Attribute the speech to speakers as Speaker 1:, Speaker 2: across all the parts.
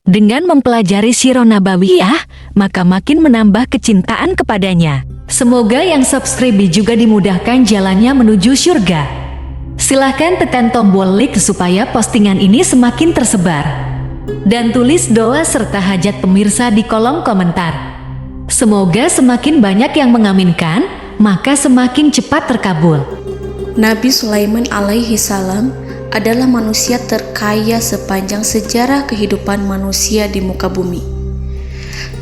Speaker 1: Dengan mempelajari Sirah Nabawiyah, maka makin menambah kecintaan kepadanya. Semoga yang subscribe juga dimudahkan jalannya menuju surga. Silahkan tekan tombol like supaya postingan ini semakin tersebar. Dan tulis doa serta hajat pemirsa di kolom komentar. Semoga semakin banyak yang mengaminkan, maka semakin cepat terkabul.
Speaker 2: Nabi Sulaiman alaihi salam adalah manusia terkaya sepanjang sejarah kehidupan manusia di muka bumi.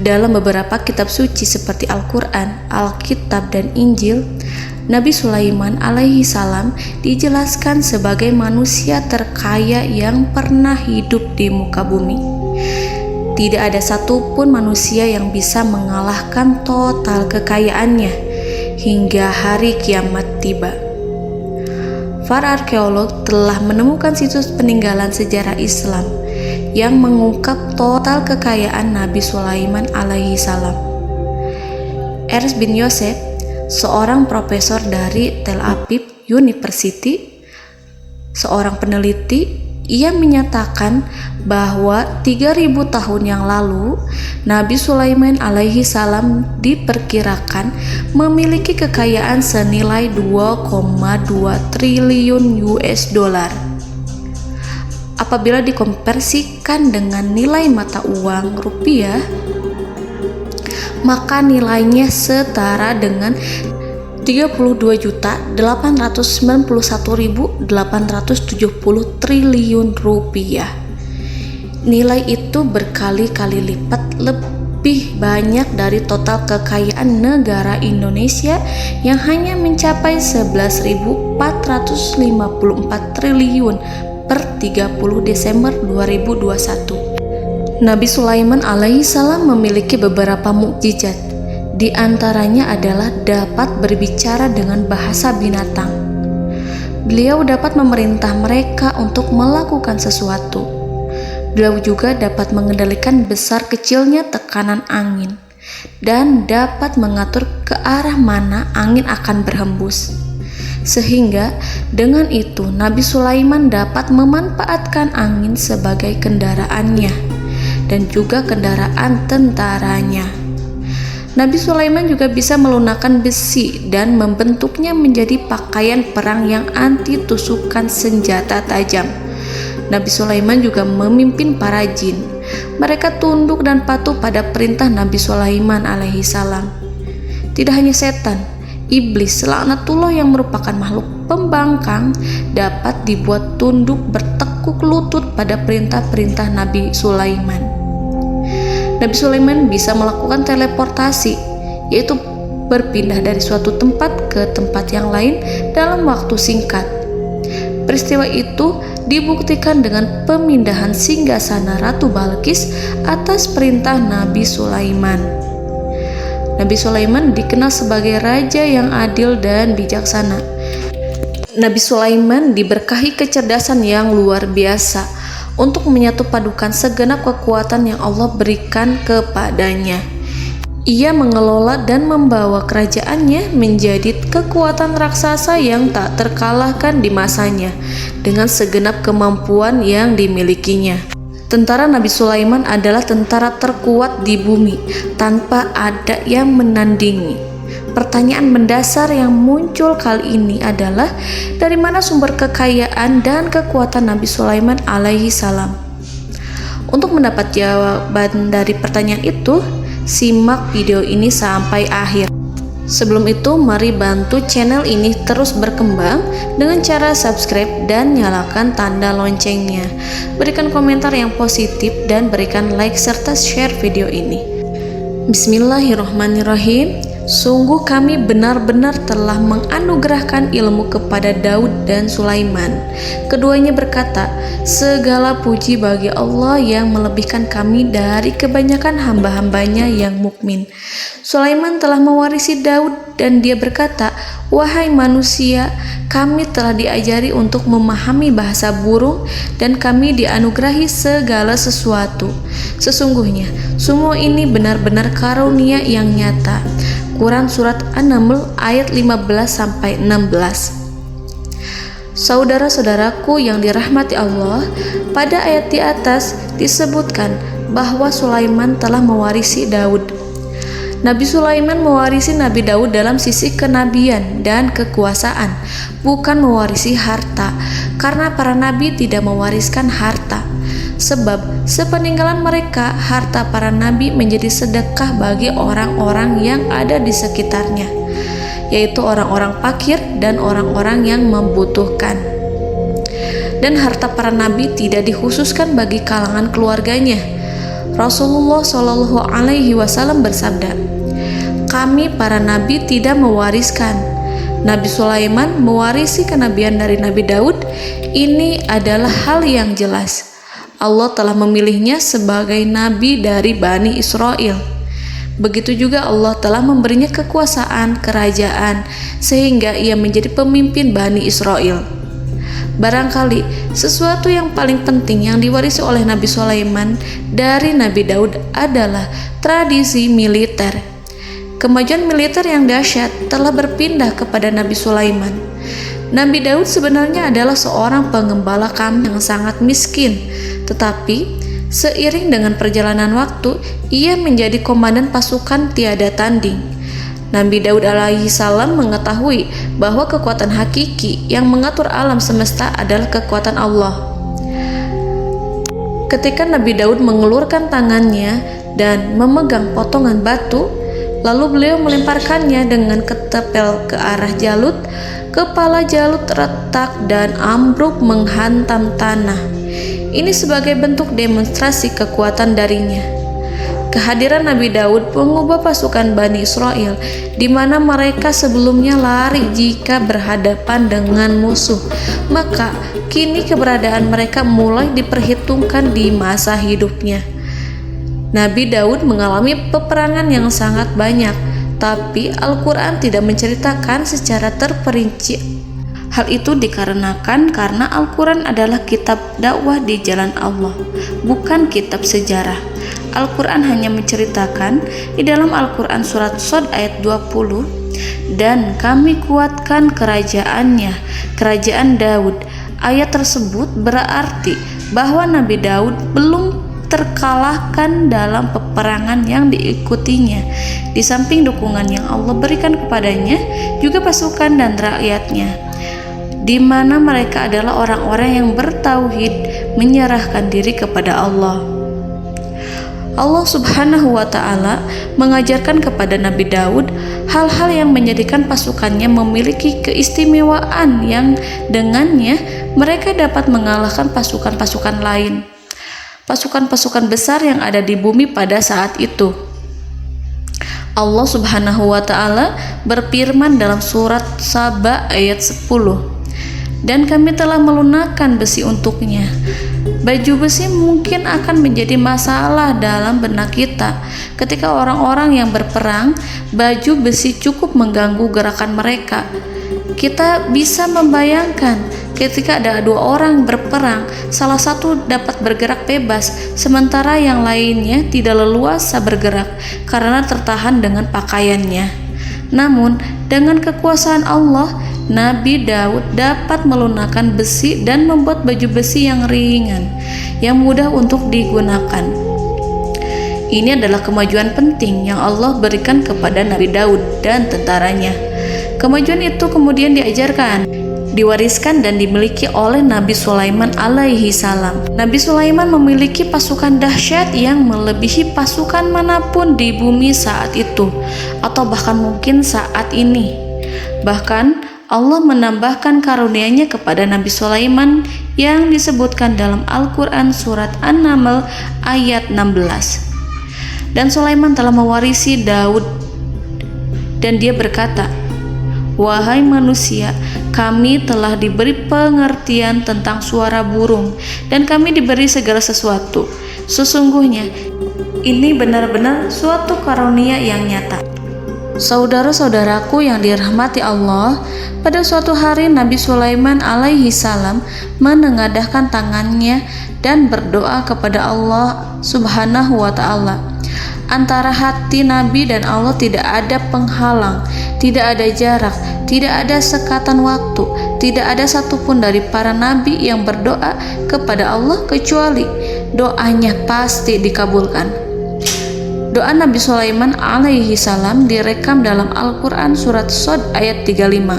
Speaker 2: Dalam beberapa kitab suci seperti Al-Quran, Alkitab, dan Injil, Nabi Sulaiman alaihi salam dijelaskan sebagai manusia terkaya yang pernah hidup di muka bumi. Tidak ada satupun manusia yang bisa mengalahkan total kekayaannya hingga hari kiamat tiba. Para arkeolog telah menemukan situs peninggalan sejarah Islam yang mengungkap total kekayaan Nabi Sulaiman alaihi salam. Ernst bin Yosef, seorang profesor dari Tel Aviv University, seorang peneliti, ia menyatakan bahwa 3000 tahun yang lalu Nabi Sulaiman alaihi salam diperkirakan memiliki kekayaan senilai 2,2 triliun US dollar. Apabila dikonversikan dengan nilai mata uang rupiah, maka nilainya setara dengan 32.891.870 triliun rupiah. Nilai itu berkali-kali lipat lebih banyak dari total kekayaan negara Indonesia yang hanya mencapai 11.454 triliun per 30 Desember 2021. Nabi Sulaiman alaihi salam memiliki beberapa mukjizat. Di antaranya adalah dapat berbicara dengan bahasa binatang. Beliau dapat memerintah mereka untuk melakukan sesuatu. Beliau juga dapat mengendalikan besar kecilnya tekanan angin dan dapat mengatur ke arah mana angin akan berhembus. Sehingga dengan itu Nabi Sulaiman dapat memanfaatkan angin sebagai kendaraannya dan juga kendaraan tentaranya. Nabi Sulaiman juga bisa melunakkan besi dan membentuknya menjadi pakaian perang yang anti tusukan senjata tajam. Nabi Sulaiman juga memimpin para jin. Mereka tunduk dan patuh pada perintah Nabi Sulaiman alaihi salam. Tidak hanya setan, iblis laknatullah yang merupakan makhluk pembangkang dapat dibuat tunduk bertekuk lutut pada perintah-perintah Nabi Sulaiman. Nabi Sulaiman bisa melakukan teleportasi, yaitu berpindah dari suatu tempat ke tempat yang lain dalam waktu singkat. Peristiwa itu dibuktikan dengan pemindahan singgasana Ratu Balqis atas perintah Nabi Sulaiman. Nabi Sulaiman dikenal sebagai raja yang adil dan bijaksana. Nabi Sulaiman diberkahi kecerdasan yang luar biasa untuk menyatupadukan segenap kekuatan yang Allah berikan kepadanya. Ia mengelola dan membawa kerajaannya menjadi kekuatan raksasa yang tak terkalahkan di masanya dengan segenap kemampuan yang dimilikinya. Tentara Nabi Sulaiman adalah tentara terkuat di bumi tanpa ada yang menandingi. Pertanyaan mendasar yang muncul kali ini adalah dari mana sumber kekayaan dan kekuatan Nabi Sulaiman alaihi salam? Untuk mendapat jawaban dari pertanyaan itu, simak video ini sampai akhir. Sebelum itu, mari bantu channel ini terus berkembang dengan cara subscribe dan nyalakan tanda loncengnya. Berikan komentar yang positif dan berikan like serta share video ini. Bismillahirrahmanirrahim. Sungguh kami benar-benar telah menganugerahkan ilmu kepada Daud dan Sulaiman. Keduanya berkata, segala puji bagi Allah yang melebihkan kami dari kebanyakan hamba-hambanya yang mukmin. Sulaiman telah mewarisi Daud dan dia berkata, wahai manusia, kami telah diajari untuk memahami bahasa burung dan kami dianugerahi segala sesuatu. Sesungguhnya, semua ini benar-benar karunia yang nyata. Quran Surat An-Naml ayat 15-16. Saudara-saudaraku yang dirahmati Allah, pada ayat di atas disebutkan bahwa Sulaiman telah mewarisi Daud. Nabi Sulaiman mewarisi Nabi Daud dalam sisi kenabian dan kekuasaan, bukan mewarisi harta, karena para nabi tidak mewariskan harta. Sebab sepeninggalan mereka, harta para nabi menjadi sedekah bagi orang-orang yang ada di sekitarnya, yaitu orang-orang fakir dan orang-orang yang membutuhkan. Dan harta para nabi tidak dikhususkan bagi kalangan keluarganya. Rasulullah Shallallahu Alaihi Wasallam bersabda, "Kami para nabi tidak mewariskan." Nabi Sulaiman mewarisi kenabian dari Nabi Daud. Ini adalah hal yang jelas. Allah telah memilihnya sebagai nabi dari Bani Israel. Begitu juga Allah telah memberinya kekuasaan kerajaan sehingga ia menjadi pemimpin Bani Israel. Barangkali sesuatu yang paling penting yang diwarisi oleh Nabi Sulaiman dari Nabi Daud adalah tradisi militer. Kemajuan militer yang dahsyat telah berpindah kepada Nabi Sulaiman. Nabi Daud sebenarnya adalah seorang pengembala kambing yang sangat miskin, tetapi seiring dengan perjalanan waktu, ia menjadi komandan pasukan tiada tanding. Nabi Daud alaihi salam mengetahui bahwa kekuatan hakiki yang mengatur alam semesta adalah kekuatan Allah. Ketika Nabi Daud mengelurkan tangannya dan memegang potongan batu, lalu beliau melemparkannya dengan ketepel ke arah Jalut, kepala Jalut retak dan ambruk menghantam tanah. Ini sebagai bentuk demonstrasi kekuatan darinya. Kehadiran Nabi Daud mengubah pasukan Bani Israel, di mana mereka sebelumnya lari jika berhadapan dengan musuh. Maka kini keberadaan mereka mulai diperhitungkan di masa hidupnya. Nabi Daud mengalami peperangan yang sangat banyak, tapi Al-Quran tidak menceritakan secara terperinci. Hal itu dikarenakan karena Al-Quran adalah kitab dakwah di jalan Allah, bukan kitab sejarah. Al-Quran hanya menceritakan di dalam Al-Quran surat Shad ayat 20, "Dan kami kuatkan kerajaannya, kerajaan Daud." Ayat tersebut berarti bahwa Nabi Daud belum terkalahkan dalam peperangan yang diikutinya. Di samping dukungan yang Allah berikan kepadanya, juga pasukan dan rakyatnya, di mana mereka adalah orang-orang yang bertauhid, menyerahkan diri kepada Allah. Allah Subhanahu wa Ta'ala mengajarkan kepada Nabi Daud hal-hal yang menjadikan pasukannya memiliki keistimewaan yang dengannya mereka dapat mengalahkan pasukan-pasukan lain, pasukan-pasukan besar yang ada di bumi pada saat itu. Allah Subhanahu wa Ta'ala berfirman dalam surat Saba ayat 10, "Dan kami telah melunakkan besi untuknya." Baju besi mungkin akan menjadi masalah dalam benak kita. Ketika orang-orang yang berperang, baju besi cukup mengganggu gerakan mereka. Kita bisa membayangkan ketika ada dua orang berperang, salah satu dapat bergerak bebas, sementara yang lainnya tidak leluasa bergerak karena tertahan dengan pakaiannya. Namun, dengan kekuasaan Allah, Nabi Daud dapat melunakkan besi dan membuat baju besi yang ringan, yang mudah untuk digunakan. Ini adalah kemajuan penting yang Allah berikan kepada Nabi Daud dan tentaranya. Kemajuan itu kemudian diajarkan, diwariskan dan dimiliki oleh Nabi Sulaiman alaihi salam. Nabi Sulaiman memiliki pasukan dahsyat yang melebihi pasukan manapun di bumi saat itu, atau bahkan mungkin saat ini. Bahkan Allah menambahkan karunia-Nya kepada Nabi Sulaiman yang disebutkan dalam Al-Quran surat An-Naml ayat 16. Dan Sulaiman telah mewarisi Daud, dan dia berkata, "Wahai manusia, kami telah diberi pengertian tentang suara burung, dan kami diberi segala sesuatu. Sesungguhnya ini benar-benar suatu karunia yang nyata." Saudara-saudaraku yang dirahmati Allah, pada suatu hari Nabi Sulaiman alaihi salam menengadahkan tangannya dan berdoa kepada Allah Subhanahu wa Ta'ala. Antara hati Nabi dan Allah tidak ada penghalang, tidak ada jarak, tidak ada sekatan waktu, tidak ada satupun dari para nabi yang berdoa kepada Allah kecuali doanya pasti dikabulkan. Doa Nabi Sulaiman alaihi salam direkam dalam Al-Quran surat Shad ayat 35.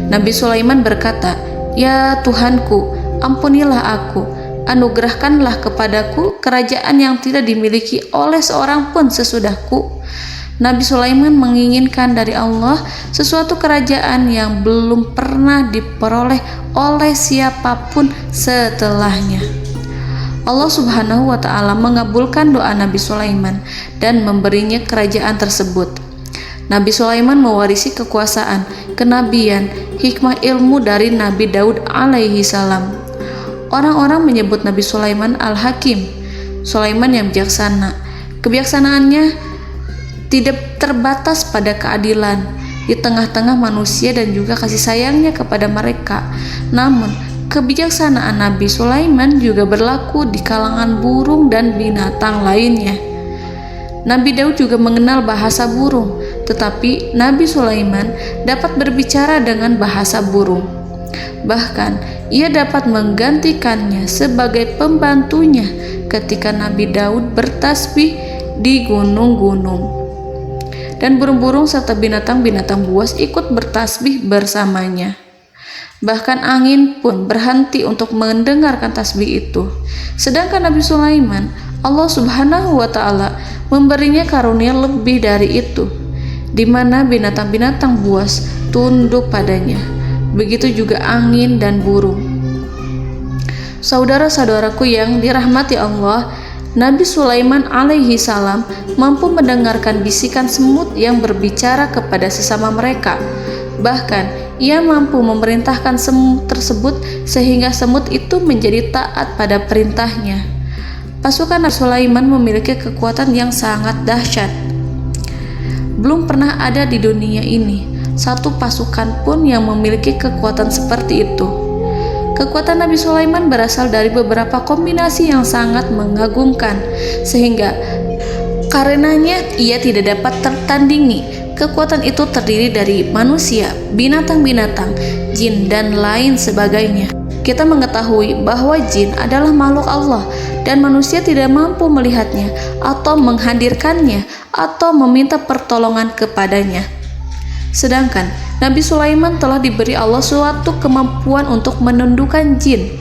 Speaker 2: Nabi Sulaiman berkata, "Ya Tuhanku, ampunilah aku, anugerahkanlah kepadaku kerajaan yang tidak dimiliki oleh seorang pun sesudahku." Nabi Sulaiman menginginkan dari Allah sesuatu kerajaan yang belum pernah diperoleh oleh siapapun setelahnya. Allah Subhanahu wa Ta'ala mengabulkan doa Nabi Sulaiman dan memberinya kerajaan tersebut. Nabi Sulaiman mewarisi kekuasaan, kenabian, hikmah ilmu dari Nabi Daud alaihi salam. Orang-orang menyebut Nabi Sulaiman Al-Hakim, Sulaiman yang bijaksana. Kebijaksanaannya tidak terbatas pada keadilan di tengah-tengah manusia dan juga kasih sayangnya kepada mereka. Namun, kebijaksanaan Nabi Sulaiman juga berlaku di kalangan burung dan binatang lainnya. Nabi Daud juga mengenal bahasa burung, tetapi Nabi Sulaiman dapat berbicara dengan bahasa burung. Bahkan, ia dapat menggantikannya sebagai pembantunya ketika Nabi Daud bertasbih di gunung-gunung. Dan burung-burung serta binatang-binatang buas ikut bertasbih bersamanya. Bahkan angin pun berhenti untuk mendengarkan tasbih itu. Sedangkan Nabi Sulaiman, Allah Subhanahu wa Ta'ala memberinya karunia lebih dari itu, di mana binatang-binatang buas tunduk padanya. Begitu juga angin dan burung. Saudara-saudaraku yang dirahmati Allah, Nabi Sulaiman alaihi salam mampu mendengarkan bisikan semut yang berbicara kepada sesama mereka. Bahkan, ia mampu memerintahkan semut tersebut sehingga semut itu menjadi taat pada perintahnya. Pasukan Nabi Sulaiman memiliki kekuatan yang sangat dahsyat. Belum pernah ada di dunia ini satu pasukan pun yang memiliki kekuatan seperti itu. Kekuatan Nabi Sulaiman berasal dari beberapa kombinasi yang sangat mengagumkan, sehingga karenanya ia tidak dapat tertandingi. Kekuatan itu terdiri dari manusia, binatang-binatang, jin, dan lain sebagainya. Kita mengetahui bahwa jin adalah makhluk Allah dan manusia tidak mampu melihatnya atau menghadirkannya atau meminta pertolongan kepadanya. Sedangkan Nabi Sulaiman telah diberi Allah suatu kemampuan untuk menundukkan jin,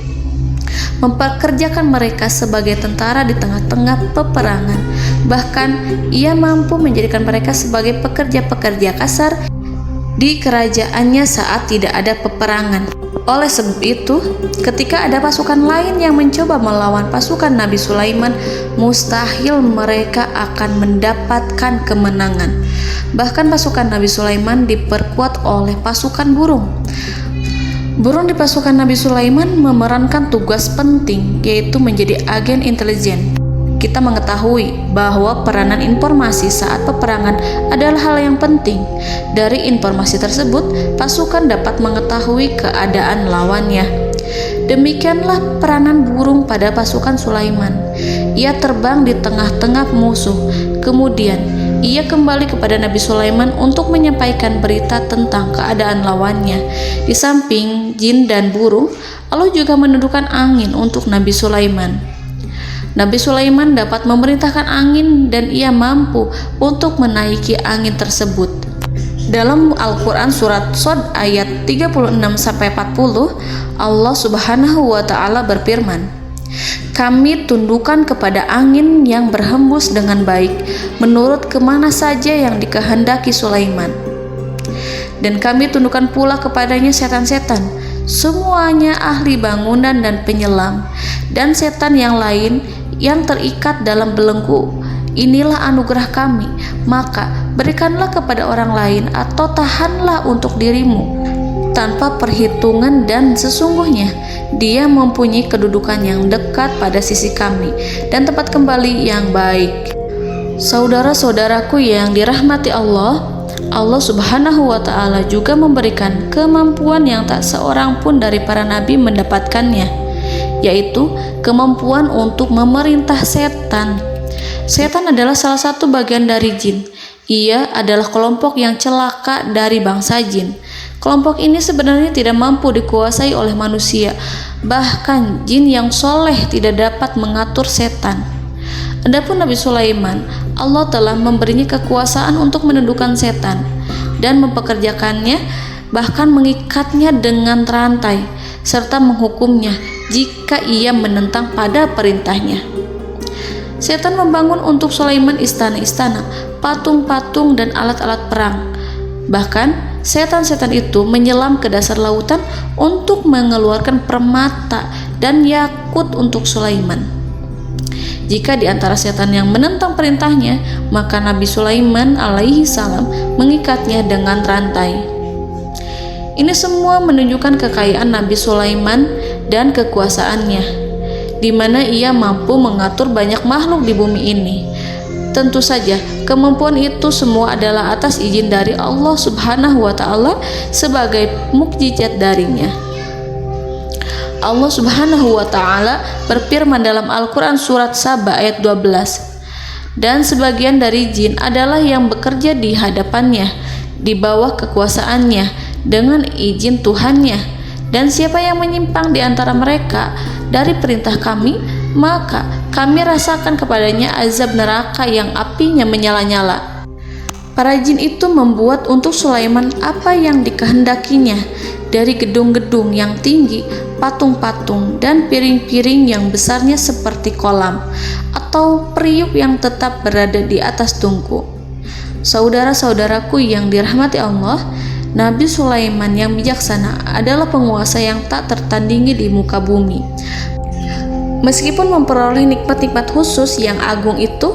Speaker 2: mempekerjakan mereka sebagai tentara di tengah-tengah peperangan. Bahkan ia mampu menjadikan mereka sebagai pekerja-pekerja kasar di kerajaannya saat tidak ada peperangan. Oleh sebab itu, ketika ada pasukan lain yang mencoba melawan pasukan Nabi Sulaiman, mustahil mereka akan mendapatkan kemenangan. Bahkan pasukan Nabi Sulaiman diperkuat oleh pasukan burung. Burung di pasukan Nabi Sulaiman memerankan tugas penting, yaitu menjadi agen intelijen. Kita mengetahui bahwa peranan informasi saat peperangan adalah hal yang penting. Dari informasi tersebut, pasukan dapat mengetahui keadaan lawannya. Demikianlah peranan burung pada pasukan Sulaiman. Ia terbang di tengah-tengah musuh. Kemudian, ia kembali kepada Nabi Sulaiman untuk menyampaikan berita tentang keadaan lawannya. Di samping jin dan burung, Allah juga menundukkan angin untuk Nabi Sulaiman. Nabi Sulaiman dapat memerintahkan angin dan ia mampu untuk menaiki angin tersebut. Dalam Al-Quran surat Shad ayat 36-40, Allah Subhanahu wa Ta'ala berfirman, "Kami tundukkan kepada angin yang berhembus dengan baik menurut kemana saja yang dikehendaki Sulaiman. Dan kami tundukkan pula kepadanya setan-setan, semuanya ahli bangunan dan penyelam, dan setan yang lain yang terikat dalam belenggu. Inilah anugerah kami, maka berikanlah kepada orang lain atau tahanlah untuk dirimu tanpa perhitungan, dan sesungguhnya dia mempunyai kedudukan yang dekat pada sisi kami dan tempat kembali yang baik." Saudara-saudaraku yang dirahmati Allah, Allah Subhanahu wa Ta'ala juga memberikan kemampuan yang tak seorang pun dari para nabi mendapatkannya, yaitu kemampuan untuk memerintah setan. Setan adalah salah satu bagian dari jin. Ia adalah kelompok yang celaka dari bangsa jin. Kelompok ini sebenarnya tidak mampu dikuasai oleh manusia, bahkan jin yang soleh tidak dapat mengatur setan. Adapun Nabi Sulaiman, Allah telah memberinya kekuasaan untuk menundukkan setan dan mempekerjakannya, bahkan mengikatnya dengan rantai serta menghukumnya jika ia menentang pada perintahnya. Setan membangun untuk Sulaiman istana-istana, patung-patung dan alat-alat perang. Bahkan setan-setan itu menyelam ke dasar lautan untuk mengeluarkan permata dan yakut untuk Sulaiman. Jika di antara setan yang menentang perintahnya, maka Nabi Sulaiman alaihi salam mengikatnya dengan rantai. Ini semua menunjukkan kekayaan Nabi Sulaiman dan kekuasaannya, di mana ia mampu mengatur banyak makhluk di bumi ini. Tentu saja, kemampuan itu semua adalah atas izin dari Allah Subhanahu wa Ta'ala sebagai mukjizat darinya. Allah Subhanahu wa Ta'ala berfirman dalam Al-Quran surat Saba ayat 12, dan sebagian dari jin adalah yang bekerja di hadapannya di bawah kekuasaannya dengan izin Tuhannya, dan siapa yang menyimpang di antara mereka dari perintah kami, maka kami rasakan kepadanya azab neraka yang apinya menyala-nyala. Para jin itu membuat untuk Sulaiman apa yang dikehendakinya, dari gedung-gedung yang tinggi, patung-patung, dan piring-piring yang besarnya seperti kolam, atau periuk yang tetap berada di atas tungku. Saudara-saudaraku yang dirahmati Allah, Nabi Sulaiman yang bijaksana adalah penguasa yang tak tertandingi di muka bumi. Meskipun memperoleh nikmat-nikmat khusus yang agung itu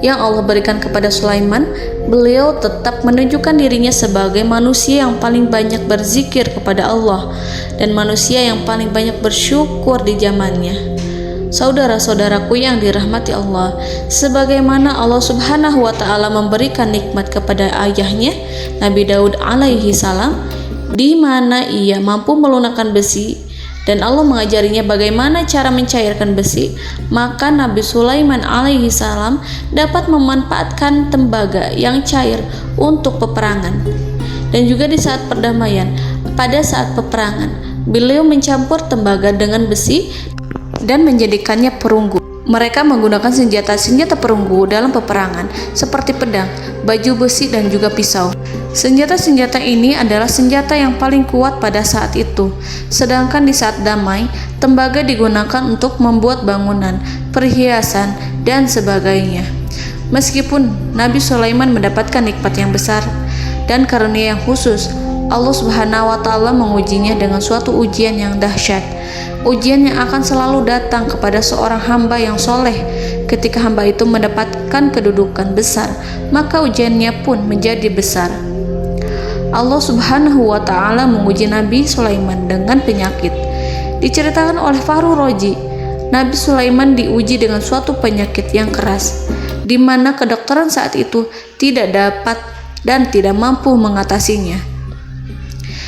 Speaker 2: yang Allah berikan kepada Sulaiman, beliau tetap menunjukkan dirinya sebagai manusia yang paling banyak berzikir kepada Allah dan manusia yang paling banyak bersyukur di zamannya. Saudara-saudaraku yang dirahmati Allah, sebagaimana Allah Subhanahu wa Ta'ala memberikan nikmat kepada ayahnya Nabi Daud alaihi salam, di mana ia mampu melunakkan besi dan Allah mengajarinya bagaimana cara mencairkan besi, maka Nabi Sulaiman alaihi salam dapat memanfaatkan tembaga yang cair untuk peperangan. Dan juga di saat perdamaian, pada saat peperangan, beliau mencampur tembaga dengan besi dan menjadikannya perunggu. Mereka menggunakan senjata-senjata perunggu dalam peperangan seperti pedang, baju besi, dan juga pisau. Senjata-senjata ini adalah senjata yang paling kuat pada saat itu. Sedangkan di saat damai, tembaga digunakan untuk membuat bangunan, perhiasan, dan sebagainya. Meskipun Nabi Sulaiman mendapatkan nikmat yang besar dan karunia yang khusus, Allah Subhanahu wa Ta'ala mengujinya dengan suatu ujian yang dahsyat. Ujian yang akan selalu datang kepada seorang hamba yang soleh. Ketika hamba itu mendapatkan kedudukan besar, maka ujiannya pun menjadi besar. Allah Subhanahu wa Ta'ala menguji Nabi Sulaiman dengan penyakit. Diceritakan oleh Fahru Roji, Nabi Sulaiman diuji dengan suatu penyakit yang keras, di mana kedokteran saat itu tidak dapat dan tidak mampu mengatasinya.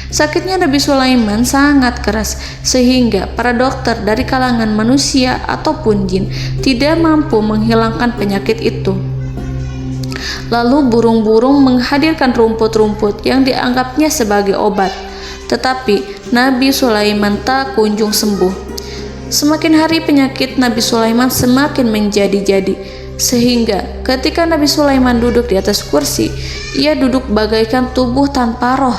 Speaker 2: Sakitnya Nabi Sulaiman sangat keras sehingga para dokter dari kalangan manusia ataupun jin tidak mampu menghilangkan penyakit itu. Lalu burung-burung menghadirkan rumput-rumput yang dianggapnya sebagai obat, tetapi Nabi Sulaiman tak kunjung sembuh. Semakin hari penyakit Nabi Sulaiman semakin menjadi-jadi, sehingga ketika Nabi Sulaiman duduk di atas kursi, ia duduk bagaikan tubuh tanpa roh.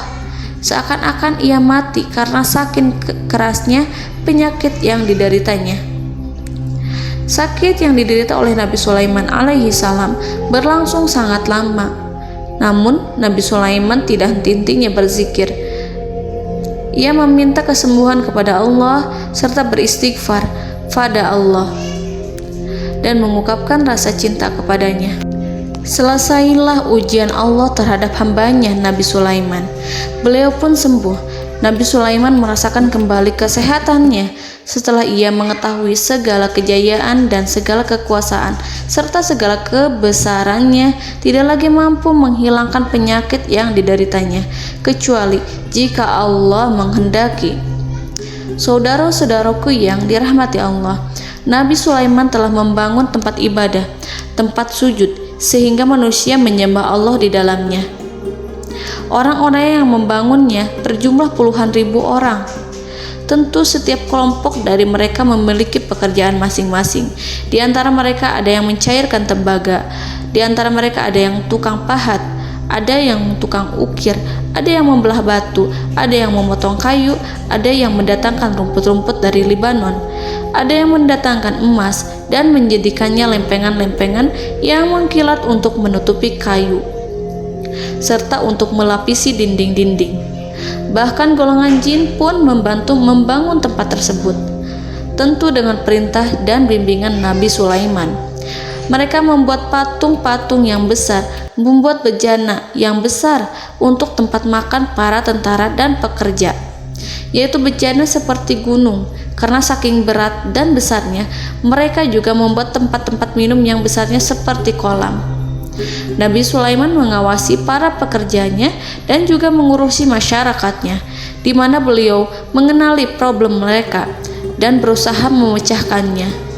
Speaker 2: Seakan-akan ia mati karena saking kerasnya penyakit yang dideritanya. Sakit yang diderita oleh Nabi Sulaiman alaihi salam berlangsung sangat lama. Namun Nabi Sulaiman tidak henti-hentinya berzikir. Ia meminta kesembuhan kepada Allah serta beristighfar pada Allah dan mengungkapkan rasa cinta kepadanya. Selesailah ujian Allah terhadap hambanya Nabi Sulaiman. Beliau pun sembuh. Nabi Sulaiman merasakan kembali kesehatannya setelah ia mengetahui segala kejayaan dan segala kekuasaan serta segala kebesarannya tidak lagi mampu menghilangkan penyakit yang dideritanya kecuali jika Allah menghendaki. Saudara-saudaraku yang dirahmati Allah, Nabi Sulaiman telah membangun tempat ibadah, tempat sujud, sehingga manusia menyembah Allah di dalamnya. Orang-orang yang membangunnya berjumlah puluhan ribu orang. Tentu setiap kelompok dari mereka memiliki pekerjaan masing-masing. Di antara mereka ada yang mencairkan tembaga, di antara mereka ada yang tukang pahat, ada yang tukang ukir, ada yang membelah batu, ada yang memotong kayu, ada yang mendatangkan rumput-rumput dari Libanon, ada yang mendatangkan emas dan menjadikannya lempengan-lempengan yang mengkilat untuk menutupi kayu, serta untuk melapisi dinding-dinding. Bahkan golongan jin pun membantu membangun tempat tersebut, tentu dengan perintah dan bimbingan Nabi Sulaiman. Mereka membuat patung-patung yang besar, membuat bejana yang besar untuk tempat makan para tentara dan pekerja, yaitu bejana seperti gunung. Karena saking berat dan besarnya, mereka juga membuat tempat-tempat minum yang besarnya seperti kolam. Nabi Sulaiman mengawasi para pekerjanya dan juga mengurusi masyarakatnya, di mana beliau mengenali problem mereka dan berusaha memecahkannya.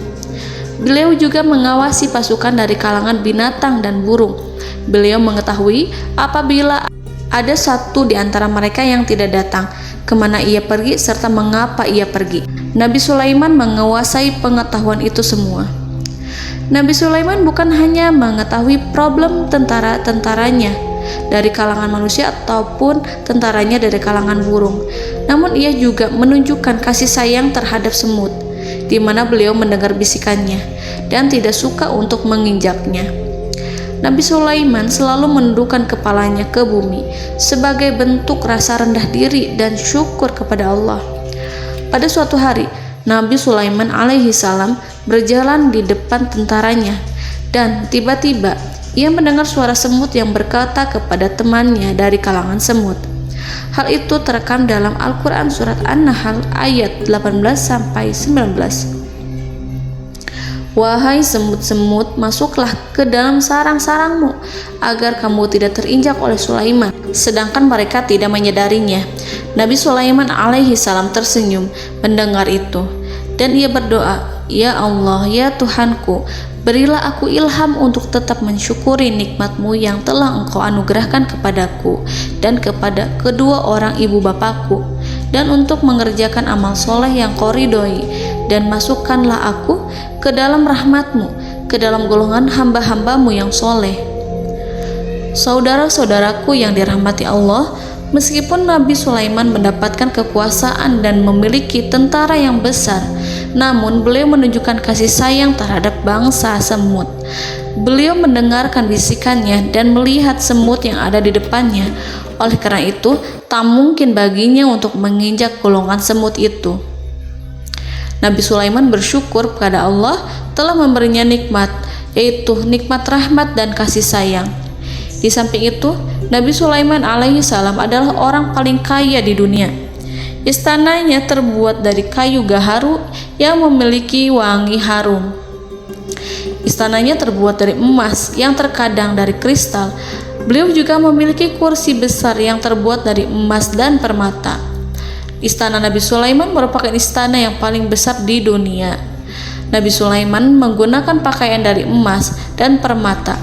Speaker 2: Beliau juga mengawasi pasukan dari kalangan binatang dan burung. Beliau mengetahui apabila ada satu di antara mereka yang tidak datang, kemana ia pergi serta mengapa ia pergi. Nabi Sulaiman menguasai pengetahuan itu semua. Nabi Sulaiman bukan hanya mengetahui problem tentara-tentaranya dari kalangan manusia ataupun tentaranya dari kalangan burung, namun ia juga menunjukkan kasih sayang terhadap semut, di mana beliau mendengar bisikannya dan tidak suka untuk menginjaknya. Nabi Sulaiman selalu menundukkan kepalanya ke bumi sebagai bentuk rasa rendah diri dan syukur kepada Allah. Pada suatu hari, Nabi Sulaiman alaihi salam berjalan di depan tentaranya dan tiba-tiba ia mendengar suara semut yang berkata kepada temannya dari kalangan semut. Hal itu terekam dalam Al-Quran surat An-Nahl ayat 18-19. Wahai semut-semut, masuklah ke dalam sarang-sarangmu agar kamu tidak terinjak oleh Sulaiman, sedangkan mereka tidak menyadarinya. Nabi Sulaiman alaihi salam tersenyum mendengar itu dan ia berdoa, "Ya Allah, ya Tuhanku, berilah aku ilham untuk tetap mensyukuri nikmat-Mu yang telah Engkau anugerahkan kepadaku dan kepada kedua orang ibu bapakku, dan untuk mengerjakan amal soleh yang Kau ridhoi, dan masukkanlah aku ke dalam rahmat-Mu, ke dalam golongan hamba-hamba-Mu yang soleh." Saudara-saudaraku yang dirahmati Allah, meskipun Nabi Sulaiman mendapatkan kekuasaan dan memiliki tentara yang besar, namun beliau menunjukkan kasih sayang terhadap bangsa semut. Beliau mendengarkan bisikannya dan melihat semut yang ada di depannya. Oleh karena itu, tak mungkin baginya untuk menginjak golongan semut itu. Nabi Sulaiman bersyukur kepada Allah telah memberinya nikmat, yaitu nikmat rahmat dan kasih sayang. Di samping itu, Nabi Sulaiman alaihi salam adalah orang paling kaya di dunia. Istananya terbuat dari kayu gaharu yang memiliki wangi harum. Istananya terbuat dari emas yang terkadang dari kristal. Beliau juga memiliki kursi besar yang terbuat dari emas dan permata. Istana Nabi Sulaiman merupakan istana yang paling besar di dunia. Nabi Sulaiman menggunakan pakaian dari emas dan permata.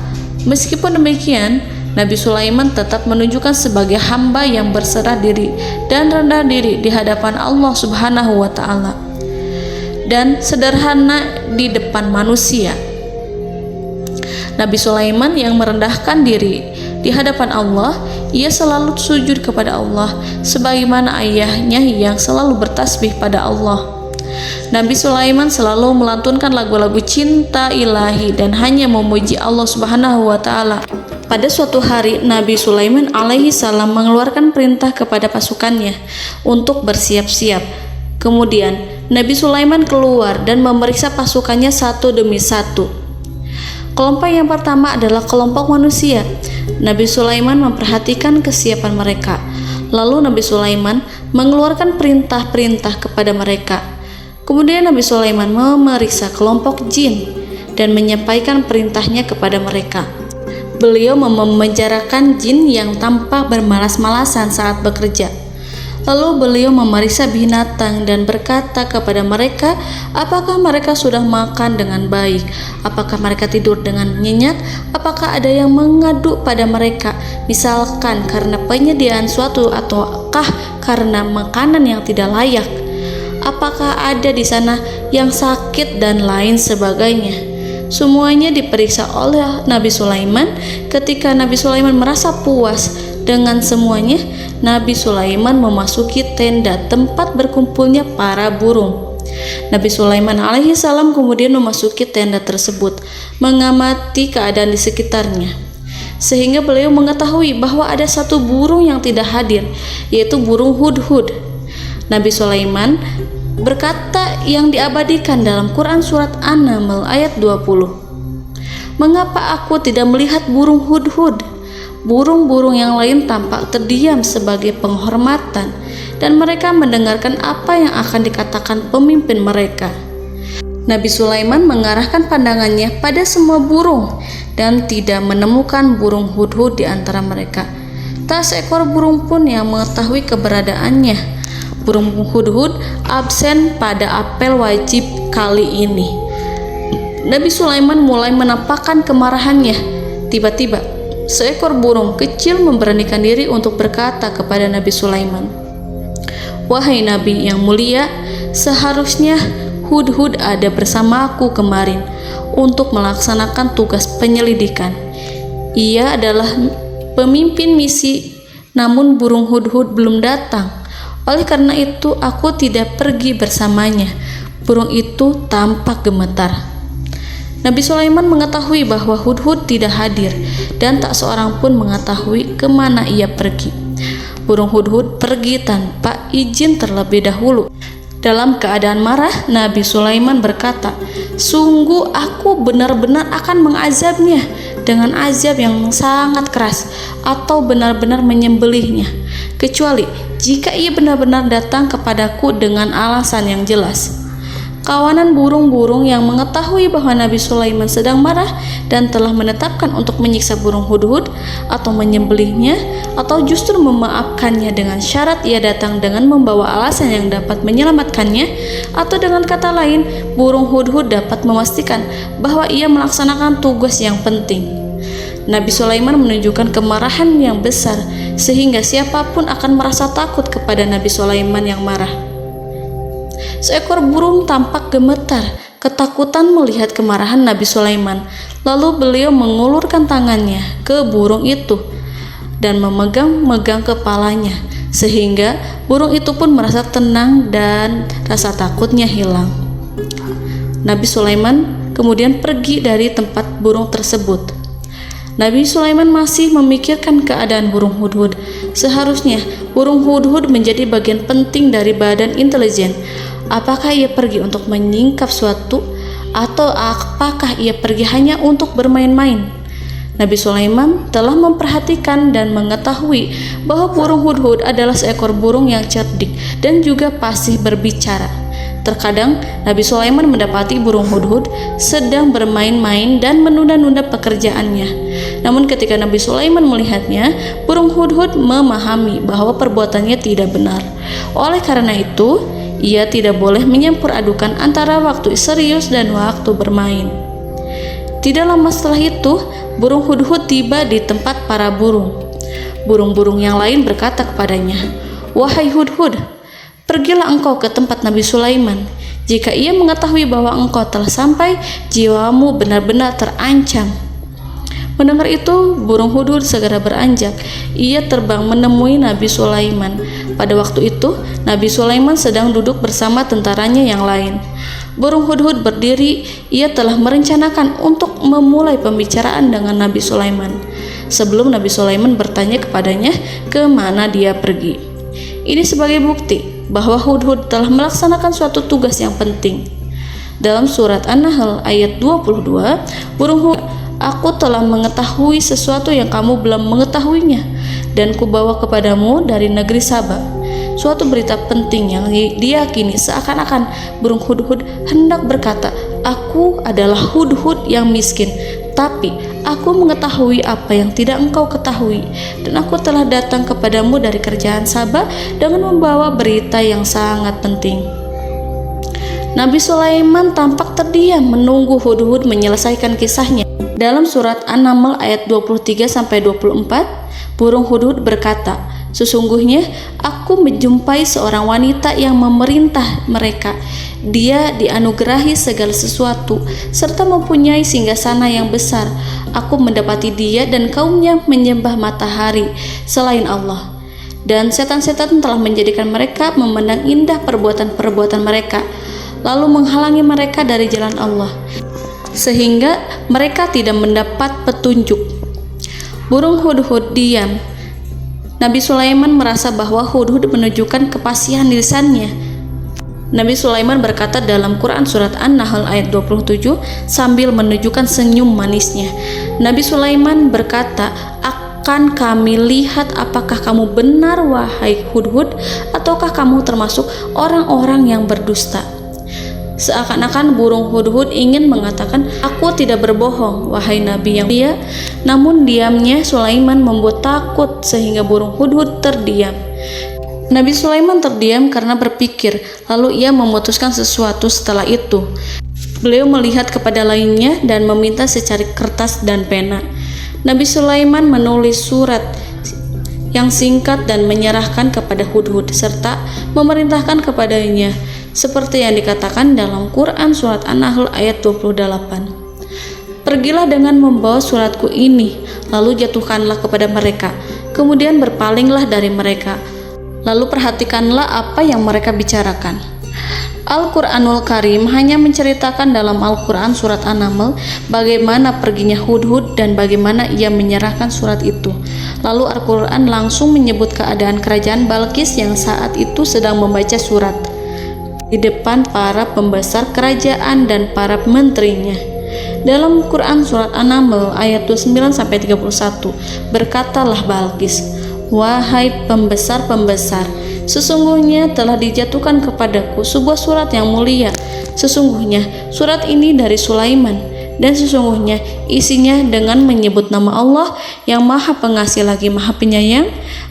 Speaker 2: Meskipun demikian, Nabi Sulaiman tetap menunjukkan sebagai hamba yang berserah diri dan rendah diri di hadapan Allah Subhanahu wa Ta'ala, dan sederhana di depan manusia. Nabi Sulaiman yang merendahkan diri di hadapan Allah, ia selalu sujud kepada Allah sebagaimana ayahnya yang selalu bertasbih pada Allah. Nabi Sulaiman selalu melantunkan lagu-lagu cinta ilahi dan hanya memuji Allah Subhanahu wa Ta'ala. Pada suatu hari, Nabi Sulaiman alaihi salam mengeluarkan perintah kepada pasukannya untuk bersiap-siap. Kemudian Nabi Sulaiman keluar dan memeriksa pasukannya satu demi satu. Kelompok yang pertama adalah kelompok manusia. Nabi Sulaiman memperhatikan kesiapan mereka. Lalu Nabi Sulaiman mengeluarkan perintah-perintah kepada mereka. Kemudian Nabi Sulaiman memeriksa kelompok jin dan menyampaikan perintahnya kepada mereka. Beliau memenjarakan jin yang tampak bermalas-malasan saat bekerja. Lalu beliau memeriksa binatang dan berkata kepada mereka, apakah mereka sudah makan dengan baik? Apakah mereka tidur dengan nyenyak? Apakah ada yang mengadu pada mereka, misalkan karena penyediaan suatu ataukah karena makanan yang tidak layak? Apakah ada di sana yang sakit dan lain sebagainya? Semuanya diperiksa oleh Nabi Sulaiman. Ketika Nabi Sulaiman merasa puas dengan semuanya, Nabi Sulaiman memasuki tenda tempat berkumpulnya para burung. Nabi Sulaiman alaihissalam kemudian memasuki tenda tersebut, mengamati keadaan di sekitarnya, sehingga beliau mengetahui bahwa ada satu burung yang tidak hadir, yaitu burung hudhud. Nabi Sulaiman berkata yang diabadikan dalam Quran surat An-Naml ayat 20. Mengapa aku tidak melihat burung hudhud? Burung-burung yang lain tampak terdiam sebagai penghormatan, dan mereka mendengarkan apa yang akan dikatakan pemimpin mereka. Nabi Sulaiman mengarahkan pandangannya pada semua burung dan tidak menemukan burung hudhud di antara mereka. Tak seekor burung pun yang mengetahui keberadaannya. Burung hudhud absen pada apel wajib kali ini. Nabi Sulaiman mulai menampakkan kemarahannya. Tiba-tiba, seekor burung kecil memberanikan diri untuk berkata kepada Nabi Sulaiman, "Wahai Nabi yang mulia, seharusnya hudhud ada bersamaku kemarin untuk melaksanakan tugas penyelidikan. Ia adalah pemimpin misi, namun burung hudhud belum datang. Oleh karena itu aku tidak pergi bersamanya." Burung itu tampak gemetar. Nabi Sulaiman mengetahui bahwa hudhud tidak hadir dan tak seorang pun mengetahui kemana ia pergi. Burung hudhud pergi tanpa izin terlebih dahulu. Dalam keadaan marah, Nabi Sulaiman berkata, "Sungguh aku benar-benar akan mengazabnya dengan azab yang sangat keras atau benar-benar menyembelihnya, kecuali jika ia benar-benar datang kepadaku dengan alasan yang jelas." Kawanan burung-burung yang mengetahui bahwa Nabi Sulaiman sedang marah dan telah menetapkan untuk menyiksa burung hudhud atau menyembelihnya atau justru memaafkannya dengan syarat ia datang dengan membawa alasan yang dapat menyelamatkannya, atau dengan kata lain, burung hudhud dapat memastikan bahwa ia melaksanakan tugas yang penting. Nabi Sulaiman menunjukkan kemarahan yang besar sehingga siapapun akan merasa takut kepada Nabi Sulaiman yang marah. Seekor burung tampak gemetar, ketakutan melihat kemarahan Nabi Sulaiman. Lalu beliau mengulurkan tangannya ke burung itu dan memegang-megang kepalanya, sehingga burung itu pun merasa tenang dan rasa takutnya hilang. Nabi Sulaiman kemudian pergi dari tempat burung tersebut. Nabi Sulaiman masih memikirkan keadaan burung hudhud. Seharusnya burung hudhud menjadi bagian penting dari badan intelijen. Apakah ia pergi untuk menyingkap suatu, atau apakah ia pergi hanya untuk bermain-main? Nabi Sulaiman telah memperhatikan dan mengetahui bahwa burung hudhud adalah seekor burung yang cerdik dan juga fasih berbicara. Terkadang Nabi Sulaiman mendapati burung hudhud sedang bermain-main dan menunda-nunda pekerjaannya. Namun ketika Nabi Sulaiman melihatnya, burung hudhud memahami bahwa perbuatannya tidak benar. Oleh karena itu, ia tidak boleh menyampur adukan antara waktu serius dan waktu bermain. Tidak lama setelah itu, burung hudhud tiba di tempat para burung. Burung-burung yang lain berkata kepadanya, "Wahai hudhud, pergilah engkau ke tempat Nabi Sulaiman. Jika ia mengetahui bahwa engkau telah sampai, jiwamu benar-benar terancam." Mendengar itu, burung hudhud segera beranjak. Ia terbang menemui Nabi Sulaiman. Pada waktu itu, Nabi Sulaiman sedang duduk bersama tentaranya yang lain. Burung hudhud berdiri. Ia telah merencanakan untuk memulai pembicaraan dengan Nabi Sulaiman sebelum Nabi Sulaiman bertanya kepadanya kemana dia pergi. Ini sebagai bukti bahwa hudhud telah melaksanakan suatu tugas yang penting. Dalam surat An-Nahl ayat 22, burung hudhud, "Aku telah mengetahui sesuatu yang kamu belum mengetahuinya, dan kubawa kepadamu dari negeri Saba suatu berita penting yang diyakini." Seakan-akan burung hudhud hendak berkata, "Aku adalah hudhud yang miskin, tapi Aku mengetahui apa yang tidak engkau ketahui, dan aku telah datang kepadamu dari kerajaan Saba dengan membawa berita yang sangat penting. Nabi Sulaiman tampak terdiam menunggu Hudhud menyelesaikan kisahnya. Dalam surat An-Naml ayat 23-24, burung Hudhud berkata, "Sesungguhnya aku menjumpai seorang wanita yang memerintah mereka. Dia dianugerahi segala sesuatu serta mempunyai singgasana yang besar. Aku mendapati dia dan kaumnya menyembah matahari selain Allah. Dan setan-setan telah menjadikan mereka memandang indah perbuatan-perbuatan mereka, lalu menghalangi mereka dari jalan Allah, sehingga mereka tidak mendapat petunjuk." Burung Hudhud diam. Nabi Sulaiman merasa bahwa Hudhud menunjukkan kepasihan lisannya. Nabi Sulaiman berkata dalam Quran surat An-Nahl ayat 27 sambil menunjukkan senyum manisnya. Nabi Sulaiman berkata, "Akan kami lihat apakah kamu benar wahai Hudhud, ataukah kamu termasuk orang-orang yang berdusta." Seakan-akan burung Hudhud ingin mengatakan, "Aku tidak berbohong, wahai Nabi yang mulia." Namun diamnya Sulaiman membuat takut sehingga burung Hudhud terdiam. Nabi Sulaiman terdiam karena berpikir, lalu ia memutuskan sesuatu setelah itu. Beliau melihat kepada lainnya dan meminta secari kertas dan pena. Nabi Sulaiman menulis surat yang singkat dan menyerahkan kepada Hudhud serta memerintahkan kepadanya seperti yang dikatakan dalam Quran surat An-Nahl ayat 28. "Pergilah dengan membawa suratku ini, lalu jatuhkanlah kepada mereka, kemudian berpalinglah dari mereka, lalu perhatikanlah apa yang mereka bicarakan." Al-Quranul Karim hanya menceritakan dalam Al-Quran surat An-Naml bagaimana perginya Hudhud dan bagaimana ia menyerahkan surat itu. Lalu Al-Quran langsung menyebut keadaan kerajaan Balqis yang saat itu sedang membaca surat di depan para pembesar kerajaan dan para menterinya. Dalam Quran surat An-Naml ayat 29-31, berkatalah Balqis, "Wahai pembesar-pembesar, sesungguhnya telah dijatuhkan kepadaku sebuah surat yang mulia. Sesungguhnya surat ini dari Sulaiman, dan sesungguhnya isinya dengan menyebut nama Allah yang Maha Pengasih lagi Maha Penyayang,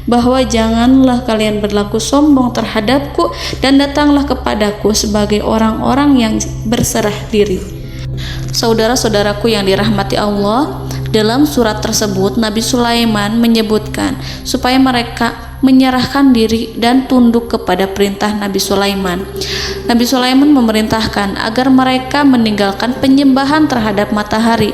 Speaker 2: bahwa janganlah kalian berlaku sombong terhadapku dan datanglah kepadaku sebagai orang-orang yang berserah diri." Saudara-saudaraku yang dirahmati Allah, dalam surat tersebut Nabi Sulaiman menyebutkan supaya mereka menyerahkan diri dan tunduk kepada perintah Nabi Sulaiman. Nabi Sulaiman memerintahkan agar mereka meninggalkan penyembahan terhadap matahari.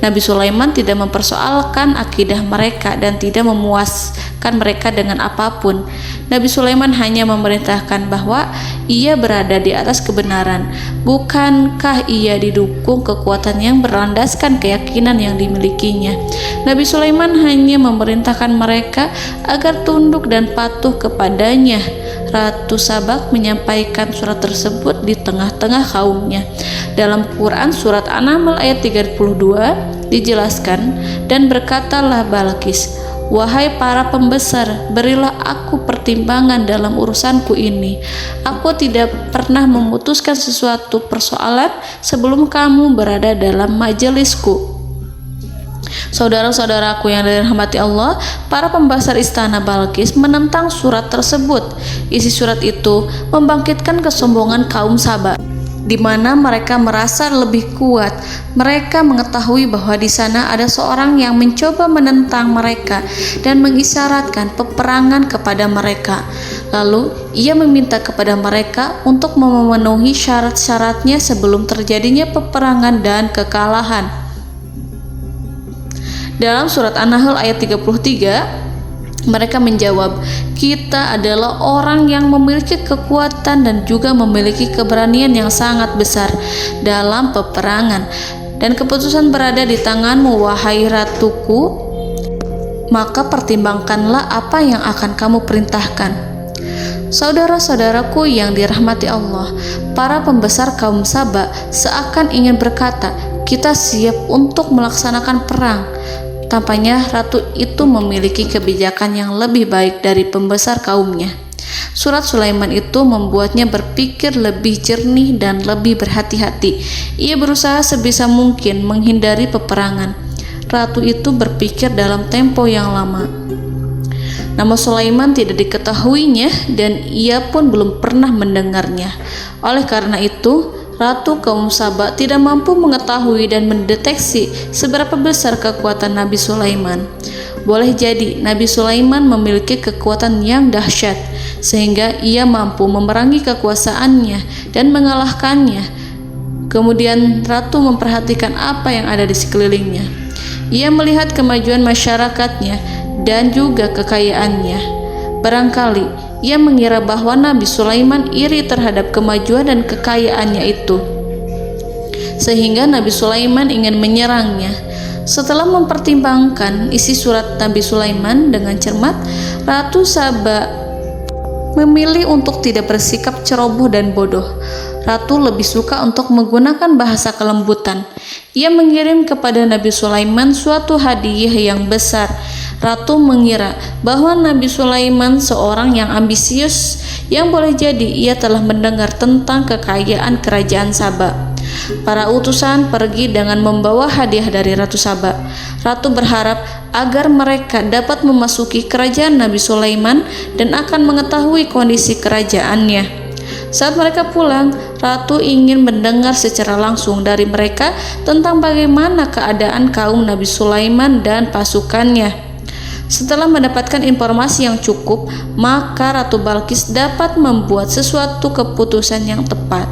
Speaker 2: Nabi Sulaiman tidak mempersoalkan akidah mereka dan tidak memuaskan mereka dengan apapun. Nabi Sulaiman hanya memerintahkan bahwa ia berada di atas kebenaran. Bukankah ia didukung kekuatan yang berlandaskan keyakinan yang dimilikinya? Nabi Sulaiman hanya memerintahkan mereka agar tunduk dan patuh kepadanya. Ratu Sabak menyampaikan surat tersebut di tengah-tengah kaumnya. Dalam Quran surat An-Naml ayat 32 dijelaskan, "Dan berkatalah Balqis, wahai para pembesar, berilah aku pertimbangan dalam urusanku ini. Aku tidak pernah memutuskan sesuatu persoalan sebelum kamu berada dalam majelisku." Saudara-saudaraku yang dirahmati Allah, para pembesar istana Balqis menentang surat tersebut. Isi surat itu membangkitkan kesombongan kaum Saba, di mana mereka merasa lebih kuat. Mereka mengetahui bahwa di sana ada seorang yang mencoba menentang mereka dan mengisyaratkan peperangan kepada mereka. Lalu ia meminta kepada mereka untuk memenuhi syarat-syaratnya sebelum terjadinya peperangan dan kekalahan. Dalam surat An-Nahl ayat 33, mereka menjawab, "Kita adalah orang yang memiliki kekuatan dan juga memiliki keberanian yang sangat besar dalam peperangan, dan keputusan berada di tanganmu, wahai ratuku. Maka pertimbangkanlah apa yang akan kamu perintahkan." Saudara-saudaraku yang dirahmati Allah, para pembesar kaum Saba seakan ingin berkata, "Kita siap untuk melaksanakan perang." Tampaknya ratu itu memiliki kebijakan yang lebih baik dari pembesar kaumnya. Surat Sulaiman itu membuatnya berpikir lebih jernih dan lebih berhati-hati. Ia berusaha sebisa mungkin menghindari peperangan. ratu itu berpikir dalam tempo yang lama. Nama Sulaiman tidak diketahuinya dan ia pun belum pernah mendengarnya. Oleh karena itu, Ratu kaum Saba tidak mampu mengetahui dan mendeteksi seberapa besar kekuatan Nabi Sulaiman. Boleh jadi Nabi Sulaiman memiliki kekuatan yang dahsyat, sehingga ia mampu memerangi kekuasaannya dan mengalahkannya. Kemudian Ratu memperhatikan apa yang ada di sekelilingnya. Ia melihat kemajuan masyarakatnya dan juga kekayaannya. Barangkali ia mengira bahwa Nabi Sulaiman iri terhadap kemajuan dan kekayaannya itu, sehingga Nabi Sulaiman ingin menyerangnya. Setelah mempertimbangkan isi surat Nabi Sulaiman dengan cermat, Ratu Saba memilih untuk tidak bersikap ceroboh dan bodoh. Ratu lebih suka untuk menggunakan bahasa kelembutan. Ia mengirim kepada Nabi Sulaiman suatu hadiah yang besar. Ratu mengira bahwa Nabi Sulaiman seorang yang ambisius, yang boleh jadi ia telah mendengar tentang kekayaan kerajaan Saba. Para utusan pergi dengan membawa hadiah dari Ratu Saba. Ratu berharap agar mereka dapat memasuki kerajaan Nabi Sulaiman dan akan mengetahui kondisi kerajaannya. Saat mereka pulang, Ratu ingin mendengar secara langsung dari mereka tentang bagaimana keadaan kaum Nabi Sulaiman dan pasukannya. Setelah mendapatkan informasi yang cukup, maka Ratu Balqis dapat membuat sesuatu keputusan yang tepat.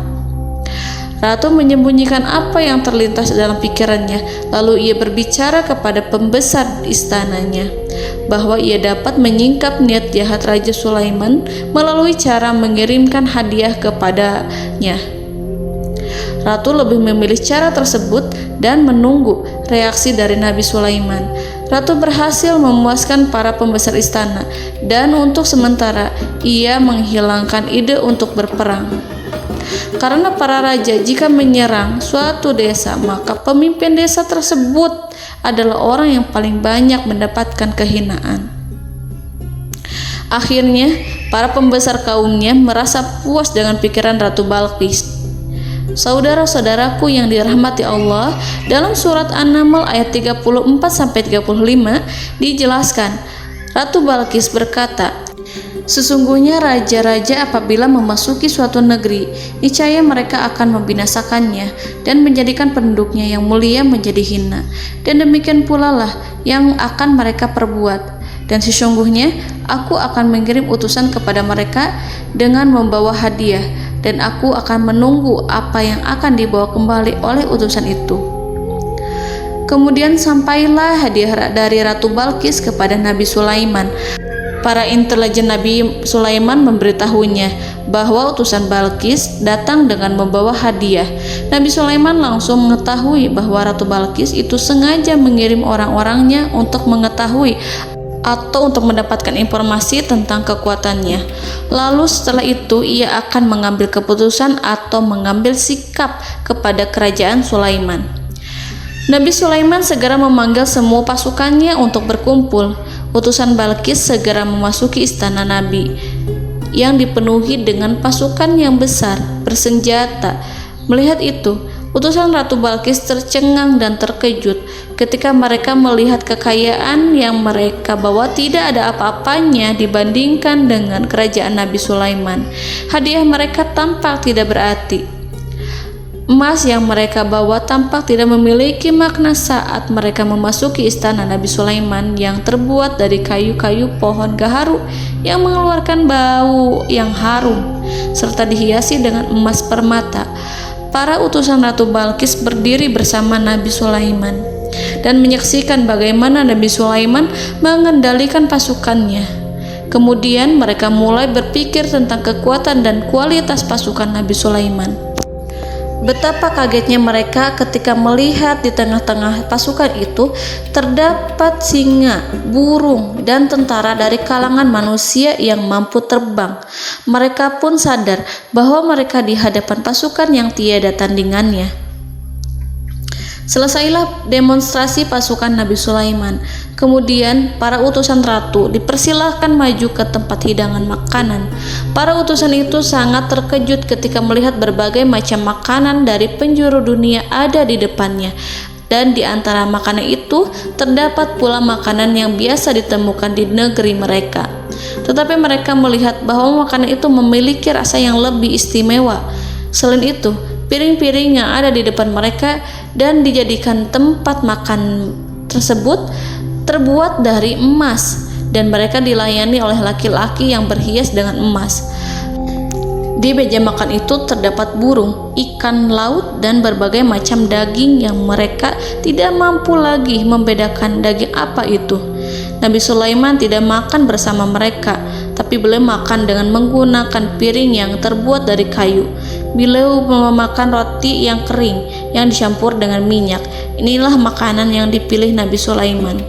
Speaker 2: Ratu menyembunyikan apa yang terlintas dalam pikirannya, lalu ia berbicara kepada pembesar istananya bahwa ia dapat menyingkap niat jahat Raja Sulaiman melalui cara mengirimkan hadiah kepadanya. Ratu lebih memilih cara tersebut dan menunggu reaksi dari Nabi Sulaiman. Ratu berhasil memuaskan para pembesar istana, dan untuk sementara ia menghilangkan ide untuk berperang. Karena para raja jika menyerang suatu desa, maka pemimpin desa tersebut adalah orang yang paling banyak mendapatkan kehinaan. Akhirnya, para pembesar kaumnya merasa puas dengan pikiran Ratu Balqis. Saudara-saudaraku yang dirahmati Allah, dalam surat An-Naml ayat 34-35 dijelaskan, Ratu Balqis berkata, "Sesungguhnya raja-raja apabila memasuki suatu negeri, niscaya mereka akan membinasakannya dan menjadikan penduduknya yang mulia menjadi hina. Dan demikian pula lah yang akan mereka perbuat. Dan sesungguhnya aku akan mengirim utusan kepada mereka dengan membawa hadiah, dan aku akan menunggu apa yang akan dibawa kembali oleh utusan itu." Kemudian sampailah hadiah dari Ratu Balqis kepada Nabi Sulaiman. Para intelijen Nabi Sulaiman memberitahunya bahwa utusan Balqis datang dengan membawa hadiah. Nabi Sulaiman langsung mengetahui bahwa Ratu Balqis itu sengaja mengirim orang-orangnya untuk mengetahui atau untuk mendapatkan informasi tentang kekuatannya. Lalu setelah itu ia akan mengambil keputusan atau mengambil sikap kepada kerajaan Sulaiman. Nabi Sulaiman segera memanggil semua pasukannya untuk berkumpul. Utusan Balqis segera memasuki istana Nabi yang dipenuhi dengan pasukan yang besar bersenjata. Melihat itu, utusan Ratu Balqis tercengang dan terkejut ketika mereka melihat kekayaan yang mereka bawa tidak ada apa-apanya dibandingkan dengan kerajaan Nabi Sulaiman. Hadiah mereka tampak tidak berarti. Emas yang mereka bawa tampak tidak memiliki makna saat mereka memasuki istana Nabi Sulaiman yang terbuat dari kayu-kayu pohon gaharu yang mengeluarkan bau yang harum serta dihiasi dengan emas permata. Para utusan Ratu Balqis berdiri bersama Nabi Sulaiman dan menyaksikan bagaimana Nabi Sulaiman mengendalikan pasukannya. Kemudian mereka mulai berpikir tentang kekuatan dan kualitas pasukan Nabi Sulaiman. Betapa kagetnya mereka ketika melihat di tengah-tengah pasukan itu terdapat singa, burung, dan tentara dari kalangan manusia yang mampu terbang. Mereka pun sadar bahwa mereka di hadapan pasukan yang tiada tandingannya. Selesailah demonstrasi pasukan Nabi Sulaiman. Kemudian para utusan ratu dipersilahkan maju ke tempat hidangan makanan. Para utusan itu sangat terkejut ketika melihat berbagai macam makanan dari penjuru dunia ada di depannya. dan di antara makanan itu terdapat pula makanan yang biasa ditemukan di negeri mereka. Tetapi mereka melihat bahwa makanan itu memiliki rasa yang lebih istimewa. Selain itu, piring-piring yang ada di depan mereka dan dijadikan tempat makan tersebut terbuat dari emas, dan mereka dilayani oleh laki-laki yang berhias dengan emas. Di meja makan itu terdapat burung, ikan laut, dan berbagai macam daging yang mereka tidak mampu lagi membedakan daging apa itu. Nabi Sulaiman tidak makan bersama mereka, tapi beliau makan dengan menggunakan piring yang terbuat dari kayu. Beliau memakan roti yang kering yang dicampur dengan minyak. Inilah makanan yang dipilih Nabi Sulaiman.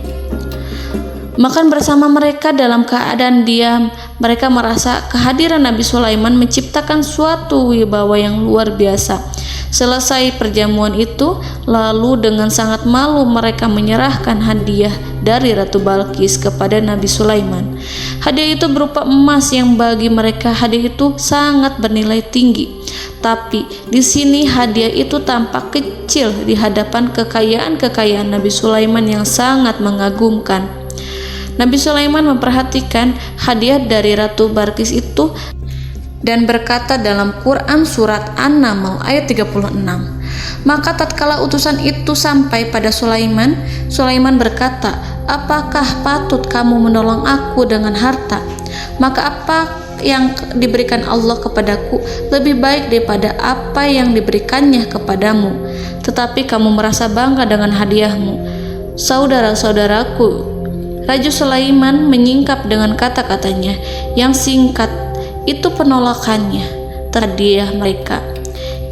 Speaker 2: Makan bersama mereka dalam keadaan diam, mereka merasa kehadiran Nabi Sulaiman menciptakan suatu wibawa yang luar biasa. Selesai perjamuan itu, lalu dengan sangat malu mereka menyerahkan hadiah dari Ratu Balqis kepada Nabi Sulaiman. Hadiah itu berupa emas yang bagi mereka hadiah itu sangat bernilai tinggi. Tapi di sini hadiah itu tampak kecil di hadapan kekayaan-kekayaan Nabi Sulaiman yang sangat mengagumkan. Nabi Sulaiman memperhatikan hadiah dari Ratu Balqis itu dan berkata dalam Quran surat An-Naml ayat 36. Maka tatkala utusan itu sampai pada Sulaiman, Sulaiman berkata, "Apakah patut kamu menolong aku dengan harta? Maka apa yang diberikan Allah kepadaku lebih baik daripada apa yang diberikannya kepadamu. Tetapi kamu merasa bangga dengan hadiahmu." Saudara-saudaraku, Raja Sulaiman menyingkap dengan kata-katanya yang singkat. Itu penolakannya terhadap hadiah mereka.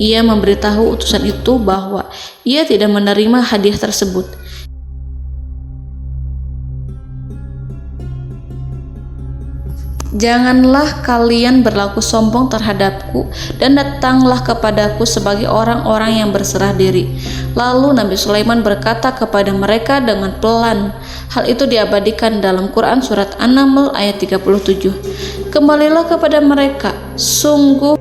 Speaker 2: Ia memberitahu utusan itu bahwa ia tidak menerima hadiah tersebut. Janganlah kalian berlaku sombong terhadapku dan datanglah kepadaku sebagai orang-orang yang berserah diri. Lalu Nabi Sulaiman berkata kepada mereka dengan pelan. Hal itu diabadikan dalam Quran surat An-Naml ayat 37. Kembalilah kepada mereka, sungguh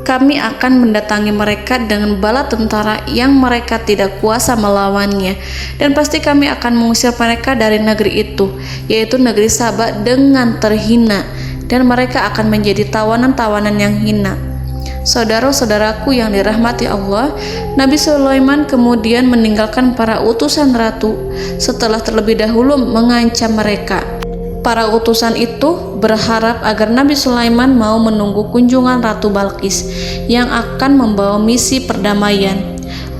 Speaker 2: kami akan mendatangi mereka dengan bala tentara yang mereka tidak kuasa melawannya, dan pasti kami akan mengusir mereka dari negeri itu, yaitu negeri Saba, dengan terhina, dan mereka akan menjadi tawanan-tawanan yang hina. Saudara-saudaraku yang dirahmati Allah, Nabi Sulaiman kemudian meninggalkan para utusan ratu setelah terlebih dahulu mengancam mereka. Para utusan itu berharap agar Nabi Sulaiman mau menunggu kunjungan Ratu Balqis yang akan membawa misi perdamaian.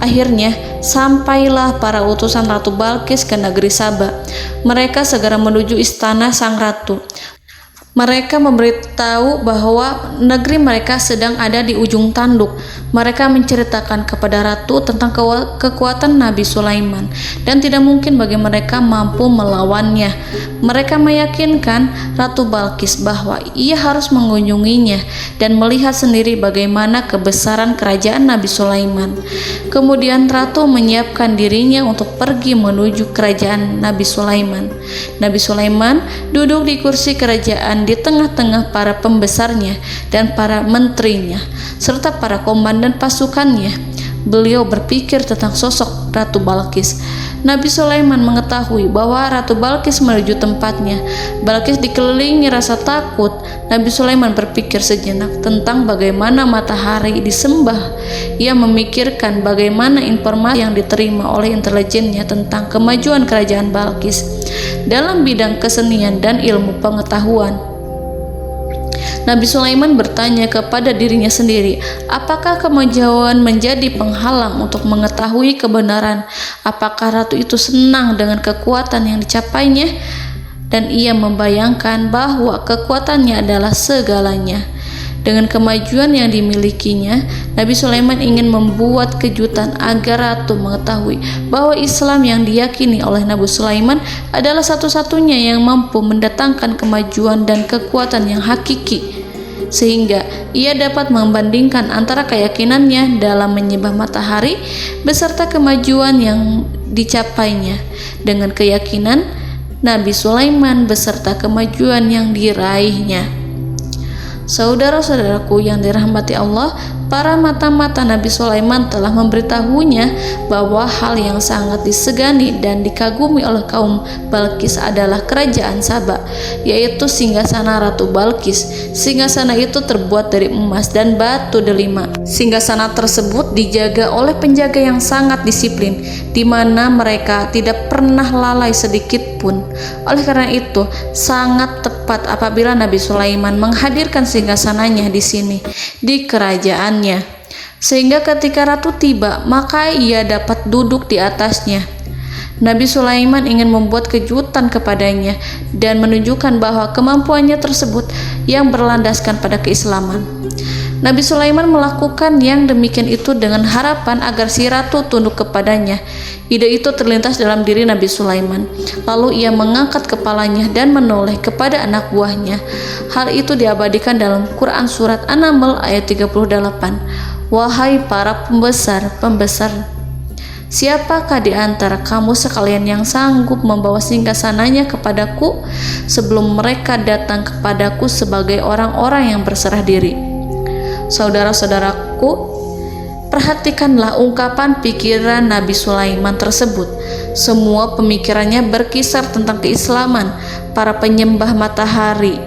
Speaker 2: Akhirnya sampailah para utusan Ratu Balqis ke negeri Saba. Mereka segera menuju istana sang ratu. Mereka memberitahu bahwa negeri mereka sedang ada di ujung tanduk. Mereka menceritakan kepada ratu tentang kekuatan Nabi Sulaiman dan tidak mungkin bagi mereka mampu melawannya. Mereka meyakinkan Ratu Balqis bahwa ia harus mengunjunginya dan melihat sendiri bagaimana kebesaran kerajaan Nabi Sulaiman. Kemudian ratu menyiapkan dirinya untuk pergi menuju kerajaan Nabi Sulaiman. Nabi Sulaiman duduk di kursi kerajaan di tengah-tengah para pembesarnya dan para menterinya serta para komandan pasukannya. Beliau berpikir tentang sosok Ratu Balqis. Nabi Sulaiman mengetahui bahwa Ratu Balqis menuju tempatnya. Balqis dikelilingi rasa takut. Nabi Sulaiman berpikir sejenak tentang bagaimana matahari disembah. Ia memikirkan bagaimana informasi yang diterima oleh intelijennya tentang kemajuan kerajaan Balqis dalam bidang kesenian dan ilmu pengetahuan. Nabi Sulaiman bertanya kepada dirinya sendiri, apakah kemajuan menjadi penghalang untuk mengetahui kebenaran? Apakah ratu itu senang dengan kekuatan yang dicapainya? Dan ia membayangkan bahwa kekuatannya adalah segalanya. Dengan kemajuan yang dimilikinya, Nabi Sulaiman ingin membuat kejutan agar ratu mengetahui bahwa Islam yang diyakini oleh Nabi Sulaiman adalah satu-satunya yang mampu mendatangkan kemajuan dan kekuatan yang hakiki, sehingga ia dapat membandingkan antara keyakinannya dalam menyembah matahari beserta kemajuan yang dicapainya dengan keyakinan Nabi Sulaiman beserta kemajuan yang diraihnya. Saudara-saudaraku yang dirahmati Allah, para mata-mata Nabi Sulaiman telah memberitahunya bahwa hal yang sangat disegani dan dikagumi oleh kaum Balkis adalah kerajaan Saba, yaitu singgasana Ratu Balkis. Singgasana itu terbuat dari emas dan batu delima. Singgasana tersebut dijaga oleh penjaga yang sangat disiplin, di mana mereka tidak pernah lalai sedikit pun. Oleh karena itu, sangat tepat apabila Nabi Sulaiman menghadirkan singgasananya di sini, di kerajaannya, sehingga ketika ratu tiba, maka ia dapat duduk di atasnya. Nabi Sulaiman ingin membuat kejutan kepadanya dan menunjukkan bahwa kemampuannya tersebut yang berlandaskan pada keislaman. Nabi Sulaiman melakukan yang demikian itu dengan harapan agar si ratu tunduk kepadanya. Ide itu terlintas dalam diri Nabi Sulaiman. Lalu ia mengangkat kepalanya dan menoleh kepada anak buahnya. Hal itu diabadikan dalam Quran Surat An-Naml ayat 38. Wahai para pembesar, siapakah di antara kamu sekalian yang sanggup membawa singgasananya kepadaku sebelum mereka datang kepadaku sebagai orang-orang yang berserah diri? Saudara-saudaraku, perhatikanlah ungkapan pikiran Nabi Sulaiman tersebut. Semua pemikirannya berkisar tentang keislaman para penyembah matahari,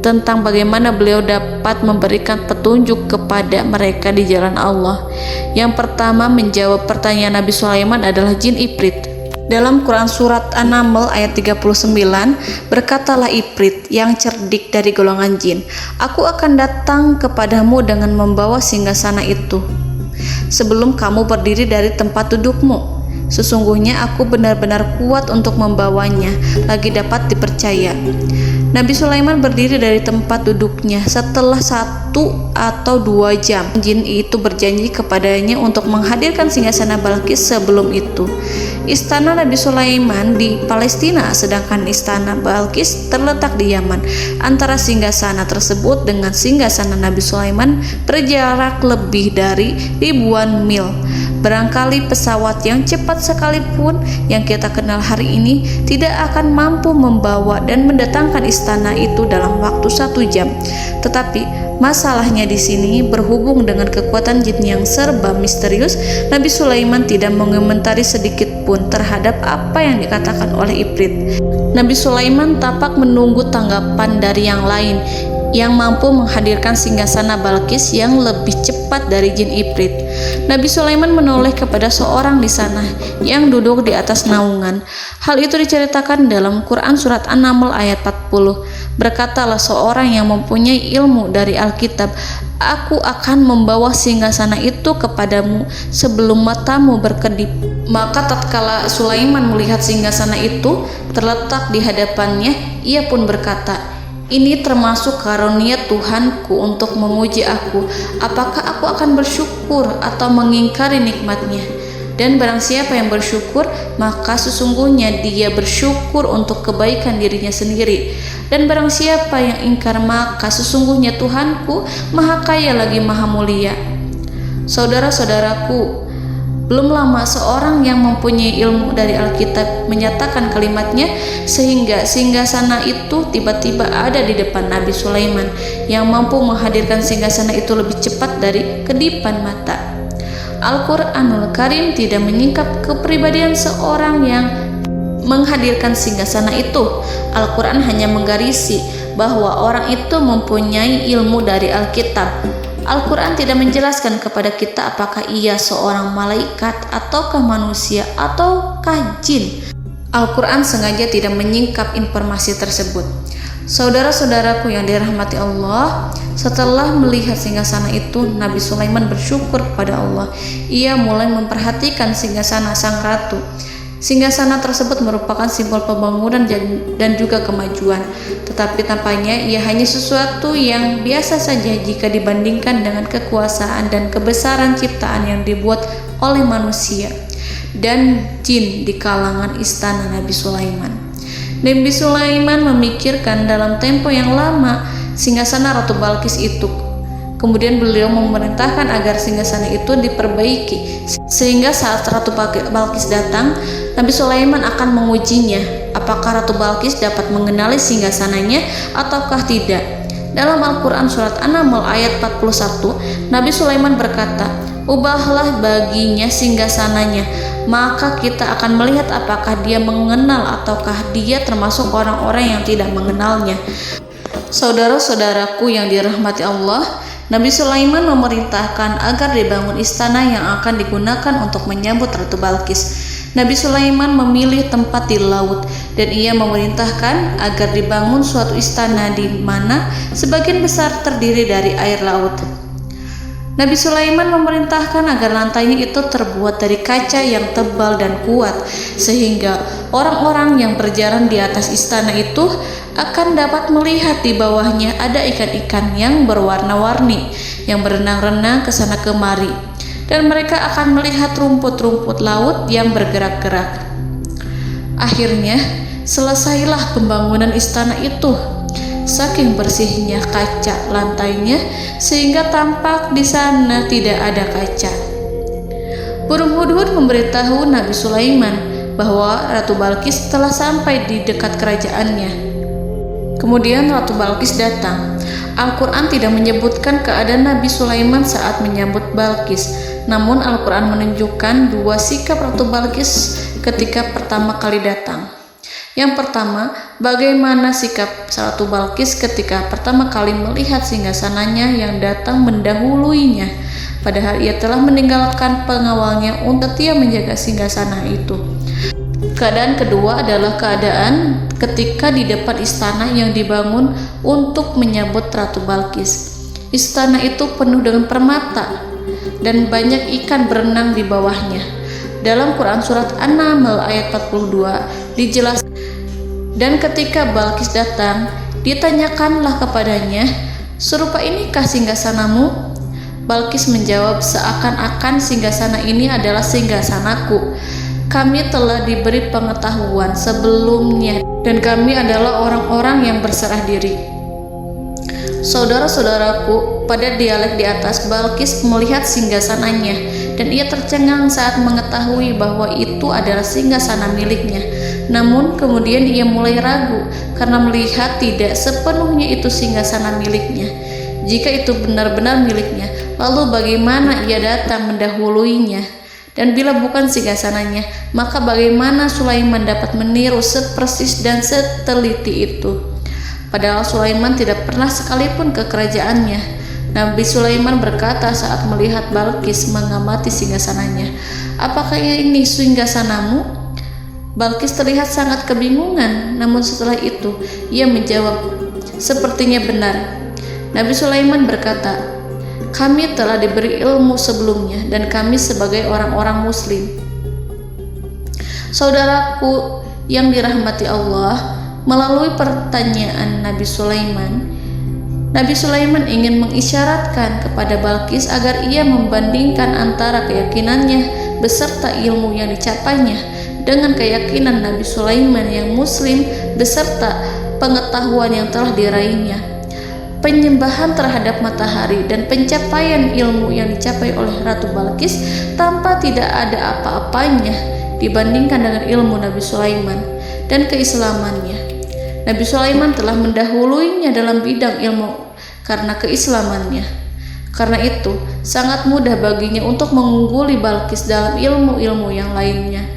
Speaker 2: tentang bagaimana beliau dapat memberikan petunjuk kepada mereka di jalan Allah. Yang pertama menjawab pertanyaan Nabi Sulaiman adalah jin Ifrit. Dalam Quran Surat An-Naml ayat 39, berkatalah Ifrit yang cerdik dari golongan jin, aku akan datang kepadamu dengan membawa singgasana itu sebelum kamu berdiri dari tempat dudukmu. Sesungguhnya aku benar-benar kuat untuk membawanya, lagi dapat dipercaya. Nabi Sulaiman berdiri dari tempat duduknya setelah 1 atau 2 jam. Jin itu berjanji kepadanya untuk menghadirkan singgasana Balkis sebelum itu. Istana Nabi Sulaiman di Palestina, sedangkan istana Balkis terletak di Yaman. Antara singgasana tersebut dengan singgasana Nabi Sulaiman berjarak lebih dari ribuan mil. Barangkali pesawat yang cepat sekalipun yang kita kenal hari ini tidak akan mampu membawa dan mendatangkan istana itu dalam waktu 1 jam. Tetapi masalahnya di sini berhubung dengan kekuatan jin yang serba misterius, Nabi Sulaiman tidak mengomentari sedikit pun terhadap apa yang dikatakan oleh Ifrit. Nabi Sulaiman tapak menunggu tanggapan dari yang lain yang mampu menghadirkan singgasana Balkis yang lebih cepat dari jin Ifrit. Nabi Sulaiman menoleh kepada seorang di sana yang duduk di atas naungan. Hal itu diceritakan dalam Quran Surat An-Naml ayat 40. Berkatalah seorang yang mempunyai ilmu dari Alkitab, aku akan membawa singgasana itu kepadamu sebelum matamu berkedip. Maka tatkala Sulaiman melihat singgasana itu terletak di hadapannya, ia pun berkata, ini termasuk karunia Tuhanku untuk memuji aku. Apakah aku akan bersyukur atau mengingkari nikmatnya? Dan barang siapa yang bersyukur, maka sesungguhnya dia bersyukur untuk kebaikan dirinya sendiri. Dan barang siapa yang ingkar, maka sesungguhnya Tuhanku maha kaya lagi maha mulia. Saudara-saudaraku, belum lama seorang yang mempunyai ilmu dari Alkitab menyatakan kalimatnya, sehingga singgasana itu tiba-tiba ada di depan Nabi Sulaiman yang mampu menghadirkan singgasana itu lebih cepat dari kedipan mata. Al-Quranul Karim tidak menyingkap kepribadian seorang yang menghadirkan singgasana itu. Al-Quran hanya menggarisi bahwa orang itu mempunyai ilmu dari Alkitab. Al-Quran tidak menjelaskan kepada kita apakah ia seorang malaikat ataukah manusia ataukah jin. Al-Quran sengaja tidak menyingkap informasi tersebut. Saudara-saudaraku yang dirahmati Allah, setelah melihat singgasana itu, Nabi Sulaiman bersyukur kepada Allah. Ia mulai memperhatikan singgasana sang ratu. Singgasana tersebut merupakan simbol pembangunan dan juga kemajuan, tetapi tampaknya ia hanya sesuatu yang biasa saja jika dibandingkan dengan kekuasaan dan kebesaran ciptaan yang dibuat oleh manusia dan jin di kalangan istana Nabi Sulaiman. Nabi Sulaiman memikirkan dalam tempo yang lama singgasana Ratu Balkis itu. Kemudian beliau memerintahkan agar singgasana itu diperbaiki, sehingga saat Ratu Balkis datang, Nabi Sulaiman akan mengujinya apakah Ratu Balkis dapat mengenali singgasananya ataukah tidak. Dalam Al-Quran surat An-Naml ayat 41, Nabi Sulaiman berkata, "Ubahlah baginya singgasananya, maka kita akan melihat apakah dia mengenal ataukah dia termasuk orang-orang yang tidak mengenalnya." Saudara-saudaraku yang dirahmati Allah, Nabi Sulaiman memerintahkan agar dibangun istana yang akan digunakan untuk menyambut Ratu Balqis. Nabi Sulaiman memilih tempat di laut dan ia memerintahkan agar dibangun suatu istana di mana sebagian besar terdiri dari air laut. Nabi Sulaiman memerintahkan agar lantainya itu terbuat dari kaca yang tebal dan kuat sehingga orang-orang yang berjalan di atas istana itu akan dapat melihat di bawahnya ada ikan-ikan yang berwarna-warni yang berenang-renang ke sana kemari, dan mereka akan melihat rumput-rumput laut yang bergerak-gerak. Akhirnya selesailah pembangunan istana itu. Saking bersihnya kaca lantainya sehingga tampak di sana tidak ada kaca. Burung hudhud memberitahu Nabi Sulaiman bahwa Ratu Balqis telah sampai di dekat kerajaannya. Kemudian Ratu Balqis datang. Al-Quran tidak menyebutkan keadaan Nabi Sulaiman saat menyambut Balqis, namun Al-Quran menunjukkan dua sikap Ratu Balqis ketika pertama kali datang. Yang pertama, bagaimana sikap Ratu Balqis ketika pertama kali melihat singgasananya yang datang mendahuluinya, padahal ia telah meninggalkan pengawalnya untuk setia menjaga singgasana itu. Keadaan kedua adalah keadaan ketika di depan istana yang dibangun untuk menyambut Ratu Balqis. Istana itu penuh dengan permata dan banyak ikan berenang di bawahnya. Dalam Quran surat An-Naml ayat 42 dijelaskan, dan ketika Balqis datang, ditanyakanlah kepadanya, "Serupa inikah singgasanamu?" Balqis menjawab, "Seakan-akan singgasana ini adalah singgasanaku. Kami telah diberi pengetahuan sebelumnya dan kami adalah orang-orang yang berserah diri." Saudara-saudaraku, pada dialek di atas, Balqis melihat singgasananya dan ia tercengang saat mengetahui bahwa itu adalah singgasana miliknya. Namun kemudian ia mulai ragu karena melihat tidak sepenuhnya itu singgasana miliknya. Jika itu benar-benar miliknya, lalu bagaimana ia datang mendahuluinya? Dan bila bukan singgasananya, maka bagaimana Sulaiman dapat meniru sepersis dan seteliti itu? Padahal Sulaiman tidak pernah sekalipun ke kerajaannya. Nabi Sulaiman berkata saat melihat Balqis mengamati singgasananya, "Apakah ini singgasanamu?" Balqis terlihat sangat kebingungan, namun setelah itu ia menjawab, "Sepertinya benar." Nabi Sulaiman berkata, "Kami telah diberi ilmu sebelumnya dan kami sebagai orang-orang muslim." Saudaraku yang dirahmati Allah, melalui pertanyaan Nabi Sulaiman ingin mengisyaratkan kepada Balqis agar ia membandingkan antara keyakinannya beserta ilmu yang dicapainya dengan keyakinan Nabi Sulaiman yang muslim beserta pengetahuan yang telah diraihnya. Penyembahan terhadap matahari dan pencapaian ilmu yang dicapai oleh Ratu Balqis tanpa tidak ada apa-apanya dibandingkan dengan ilmu Nabi Sulaiman dan keislamannya. Nabi Sulaiman telah mendahuluinya dalam bidang ilmu karena keislamannya. Karena itu, sangat mudah baginya untuk mengungguli Balqis dalam ilmu-ilmu yang lainnya.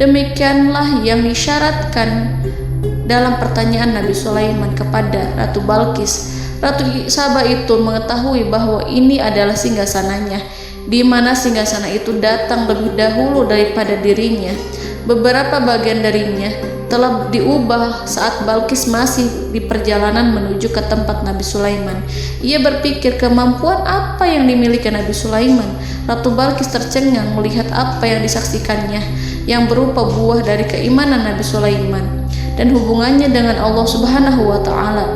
Speaker 2: Demikianlah yang disyaratkan dalam pertanyaan Nabi Sulaiman kepada Ratu Balqis. Ratu Saba itu mengetahui bahwa ini adalah singgasananya, di mana singgasana itu datang lebih dahulu daripada dirinya. Beberapa bagian darinya telah diubah saat Balqis masih di perjalanan menuju ke tempat Nabi Sulaiman. Ia berpikir kemampuan apa yang dimiliki Nabi Sulaiman. Ratu Balqis tercengang melihat apa yang disaksikannya yang berupa buah dari keimanan Nabi Sulaiman dan hubungannya dengan Allah Subhanahu wa Ta'ala.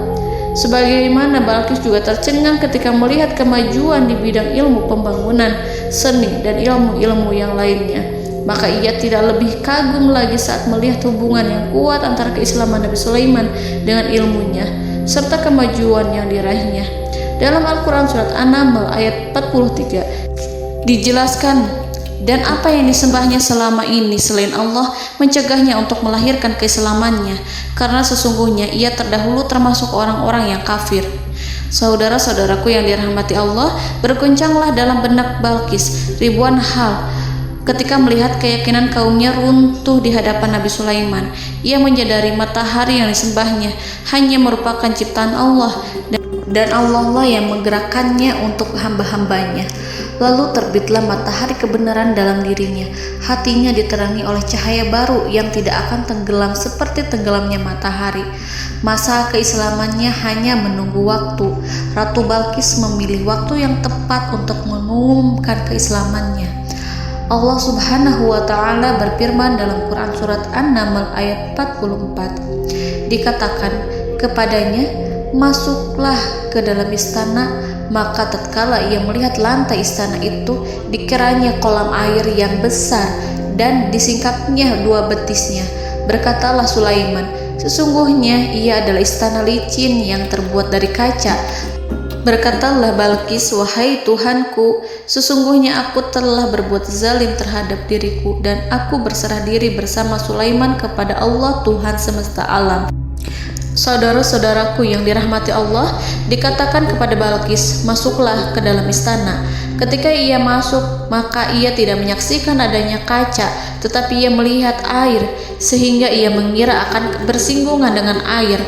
Speaker 2: Sebagaimana Balqis juga tercengang ketika melihat kemajuan di bidang ilmu pembangunan, seni, dan ilmu-ilmu yang lainnya. Maka ia tidak lebih kagum lagi saat melihat hubungan yang kuat antara keislaman Nabi Sulaiman dengan ilmunya, serta kemajuan yang diraihnya. Dalam Al-Quran Surat An-Naml ayat 43 dijelaskan, dan apa yang disembahnya selama ini selain Allah mencegahnya untuk melahirkan keislamannya, karena sesungguhnya ia terdahulu termasuk orang-orang yang kafir. Saudara-saudaraku yang dirahmati Allah, berguncanglah dalam benak Balqis ribuan hal ketika melihat keyakinan kaumnya runtuh di hadapan Nabi Sulaiman. Ia menyadari matahari yang disembahnya hanya merupakan ciptaan Allah, dan Allah lah yang menggerakkannya untuk hamba-hambanya. Lalu terbitlah matahari kebenaran dalam dirinya. Hatinya diterangi oleh cahaya baru yang tidak akan tenggelam seperti tenggelamnya matahari. Masa keislamannya hanya menunggu waktu. Ratu Balqis memilih waktu yang tepat untuk mengumumkan keislamannya. Allah Subhanahu wa Ta'ala berfirman dalam Quran Surat An-Naml ayat 44. Dikatakan kepadanya, masuklah ke dalam istana. Maka tatkala ia melihat lantai istana itu, dikiranya kolam air yang besar dan disingkapnya dua betisnya. Berkatalah Sulaiman, sesungguhnya ia adalah istana licin yang terbuat dari kaca. Berkatalah Balqis, wahai Tuhanku, sesungguhnya aku telah berbuat zalim terhadap diriku, dan aku berserah diri bersama Sulaiman kepada Allah Tuhan semesta alam. Saudara-saudaraku yang dirahmati Allah, dikatakan kepada Balqis, masuklah ke dalam istana. Ketika ia masuk, maka ia tidak menyaksikan adanya kaca, tetapi ia melihat air, sehingga ia mengira akan bersinggungan dengan air.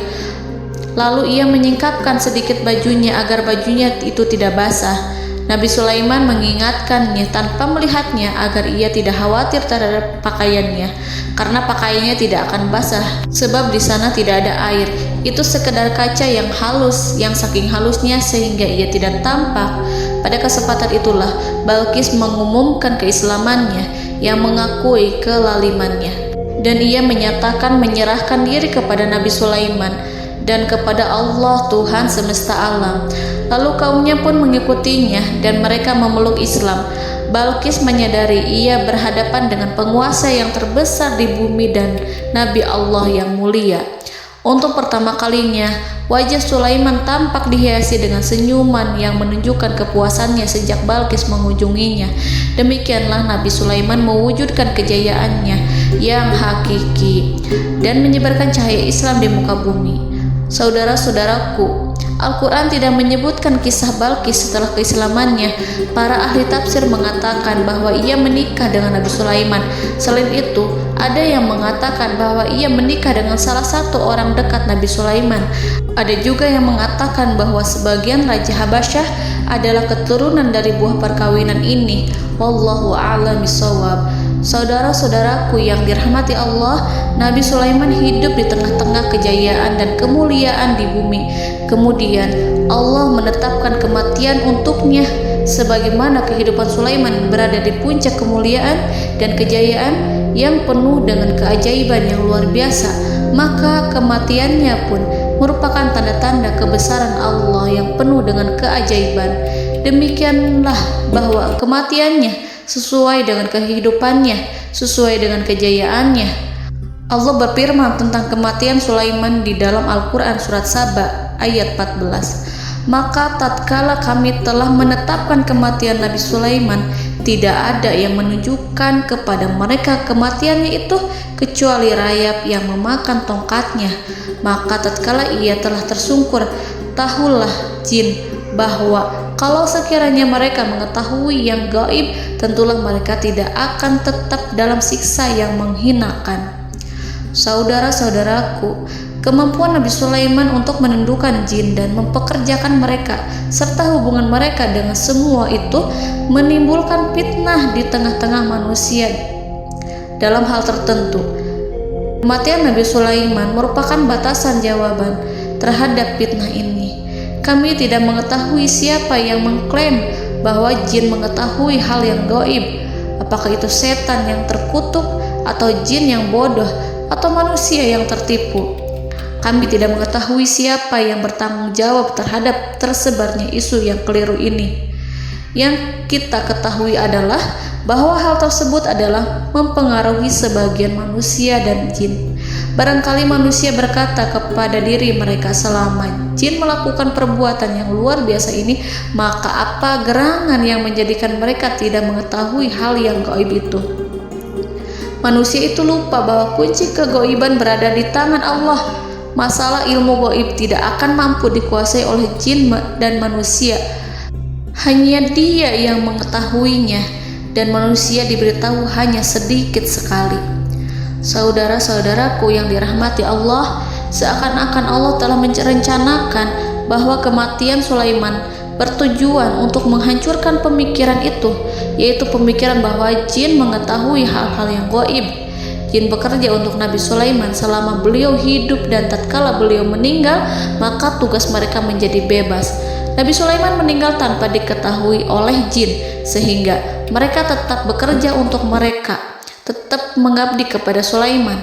Speaker 2: Lalu ia menyingkapkan sedikit bajunya agar bajunya itu tidak basah. Nabi Sulaiman mengingatkannya tanpa melihatnya agar ia tidak khawatir terhadap pakaiannya, karena pakaiannya tidak akan basah sebab di sana tidak ada air. Itu sekedar kaca yang halus, yang saking halusnya sehingga ia tidak tampak. Pada kesempatan itulah Balqis mengumumkan keislamannya yang mengakui kelalimannya, dan ia menyatakan menyerahkan diri kepada Nabi Sulaiman dan kepada Allah Tuhan semesta alam. Lalu kaumnya pun mengikutinya dan mereka memeluk Islam. Balqis menyadari ia berhadapan dengan penguasa yang terbesar di bumi dan Nabi Allah yang mulia. Untuk pertama kalinya, wajah Sulaiman tampak dihiasi dengan senyuman yang menunjukkan kepuasannya sejak Balqis mengunjunginya. Demikianlah Nabi Sulaiman mewujudkan kejayaannya yang hakiki dan menyebarkan cahaya Islam di muka bumi. Saudara-saudaraku, Al-Quran tidak menyebutkan kisah Balqis setelah keislamannya. Para ahli tafsir mengatakan bahwa ia menikah dengan Nabi Sulaiman. Selain itu, ada yang mengatakan bahwa ia menikah dengan salah satu orang dekat Nabi Sulaiman. Ada juga yang mengatakan bahwa sebagian Raja Habasyah adalah keturunan dari buah perkawinan ini. Wallahu a'lam bishawab. Saudara-saudaraku yang dirahmati Allah, Nabi Sulaiman hidup di tengah-tengah kejayaan dan kemuliaan di bumi. Kemudian Allah menetapkan kematian untuknya, sebagaimana kehidupan Sulaiman berada di puncak kemuliaan dan kejayaan yang penuh dengan keajaiban yang luar biasa. Maka kematiannya pun merupakan tanda-tanda kebesaran Allah yang penuh dengan keajaiban. Demikianlah bahwa kematiannya sesuai dengan kehidupannya, sesuai dengan kejayaannya. Allah berfirman tentang kematian Sulaiman di dalam Al-Quran Surat Saba ayat 14. Maka tatkala kami telah menetapkan kematian Nabi Sulaiman, tidak ada yang menunjukkan kepada mereka kematiannya itu kecuali rayap yang memakan tongkatnya. Maka tatkala ia telah tersungkur, tahulah jin bahwa kalau sekiranya mereka mengetahui yang gaib, tentulah mereka tidak akan tetap dalam siksa yang menghinakan. Saudara-saudaraku, kemampuan Nabi Sulaiman untuk menundukkan jin dan mempekerjakan mereka serta hubungan mereka dengan semua itu menimbulkan fitnah di tengah-tengah manusia dalam hal tertentu. Kematian Nabi Sulaiman merupakan batasan jawaban terhadap fitnah ini. Kami tidak mengetahui siapa yang mengklaim bahwa jin mengetahui hal yang gaib. Apakah itu setan yang terkutuk, atau jin yang bodoh, atau manusia yang tertipu? Kami tidak mengetahui siapa yang bertanggung jawab terhadap tersebarnya isu yang keliru ini. Yang kita ketahui adalah bahwa hal tersebut adalah mempengaruhi sebagian manusia dan jin. Barangkali manusia berkata kepada diri mereka, selama jin melakukan perbuatan yang luar biasa ini, maka apa gerangan yang menjadikan mereka tidak mengetahui hal yang gaib itu? Manusia itu lupa bahwa kunci kegaiban berada di tangan Allah. masalah ilmu gaib tidak akan mampu dikuasai oleh jin dan manusia. Hanya Dia yang mengetahuinya, dan manusia diberitahu hanya sedikit sekali. Saudara-saudaraku yang dirahmati Allah, seakan-akan Allah telah merencanakan bahwa kematian Sulaiman bertujuan untuk menghancurkan pemikiran itu, yaitu pemikiran bahwa jin mengetahui hal-hal yang gaib. Jin bekerja untuk Nabi Sulaiman selama beliau hidup, dan tatkala beliau meninggal, maka tugas mereka menjadi bebas. Nabi Sulaiman meninggal tanpa diketahui oleh jin, sehingga mereka tetap bekerja untuk mereka, tetap mengabdi kepada Sulaiman.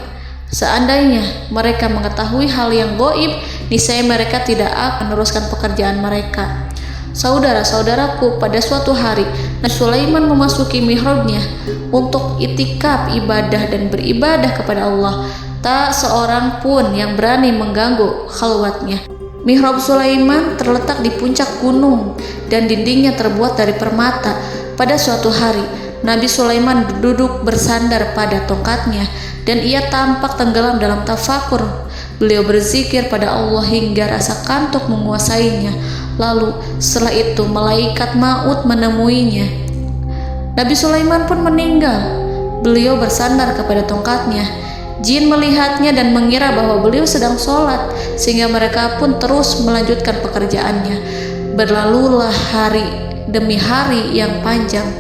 Speaker 2: Seandainya mereka mengetahui hal yang gaib, niscaya mereka tidak akan meneruskan pekerjaan mereka. Saudara-saudaraku, pada suatu hari Nabi Sulaiman memasuki mihrabnya untuk itikaf ibadah dan beribadah kepada Allah. Tak seorang pun yang berani mengganggu khalwatnya. Mihrab Sulaiman terletak di puncak gunung dan dindingnya terbuat dari permata. Pada suatu hari, Nabi Sulaiman duduk bersandar pada tongkatnya dan ia tampak tenggelam dalam tafakur. Beliau berzikir pada Allah hingga rasa kantuk menguasainya. Lalu setelah itu malaikat maut menemuinya. Nabi Sulaiman pun meninggal. Beliau bersandar kepada tongkatnya. Jin melihatnya dan mengira bahwa beliau sedang sholat, sehingga mereka pun terus melanjutkan pekerjaannya. Berlalulah hari demi hari yang panjang.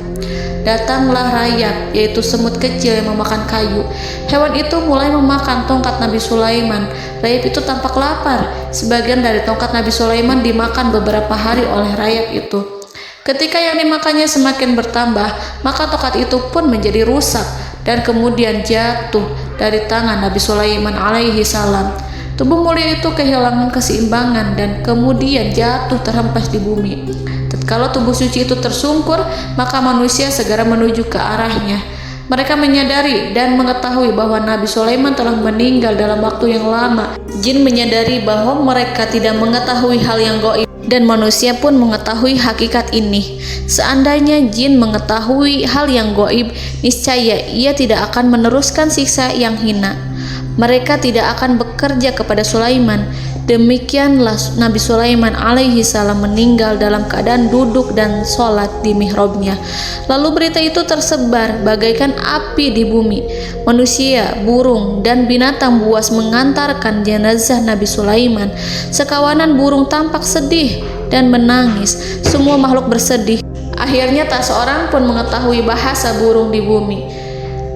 Speaker 2: Datanglah rayap, yaitu semut kecil yang memakan kayu. Hewan itu mulai memakan tongkat Nabi Sulaiman. Rayap itu tampak lapar. Sebagian dari tongkat Nabi Sulaiman dimakan beberapa hari oleh rayap itu. Ketika yang dimakannya semakin bertambah, maka tongkat itu pun menjadi rusak dan kemudian jatuh dari tangan Nabi Sulaiman alaihi salam. Tubuh mulia itu kehilangan keseimbangan dan kemudian jatuh terhempas di bumi. Tatkala tubuh suci itu tersungkur, maka manusia segera menuju ke arahnya. Mereka menyadari dan mengetahui bahwa Nabi Sulaiman telah meninggal dalam waktu yang lama. Jin menyadari bahwa mereka tidak mengetahui hal yang gaib, dan manusia pun mengetahui hakikat ini. Seandainya jin mengetahui hal yang gaib, niscaya ia tidak akan meneruskan siksa yang hina. Mereka tidak akan bekerja kepada Sulaiman. Demikianlah Nabi Sulaiman alaihi salam meninggal dalam keadaan duduk dan sholat di mihrabnya. Lalu berita itu tersebar bagaikan api di bumi. Manusia, burung, dan binatang buas mengantarkan jenazah Nabi Sulaiman. Sekawanan burung tampak sedih dan menangis. Semua makhluk bersedih. Akhirnya tak seorang pun mengetahui bahasa burung di bumi.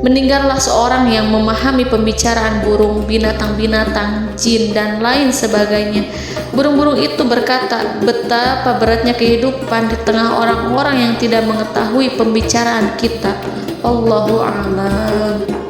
Speaker 2: Meninggallah seorang yang memahami pembicaraan burung, binatang-binatang, jin, dan lain sebagainya. Burung-burung itu berkata, betapa beratnya kehidupan di tengah orang-orang yang tidak mengetahui pembicaraan kita. Allahu a'lam.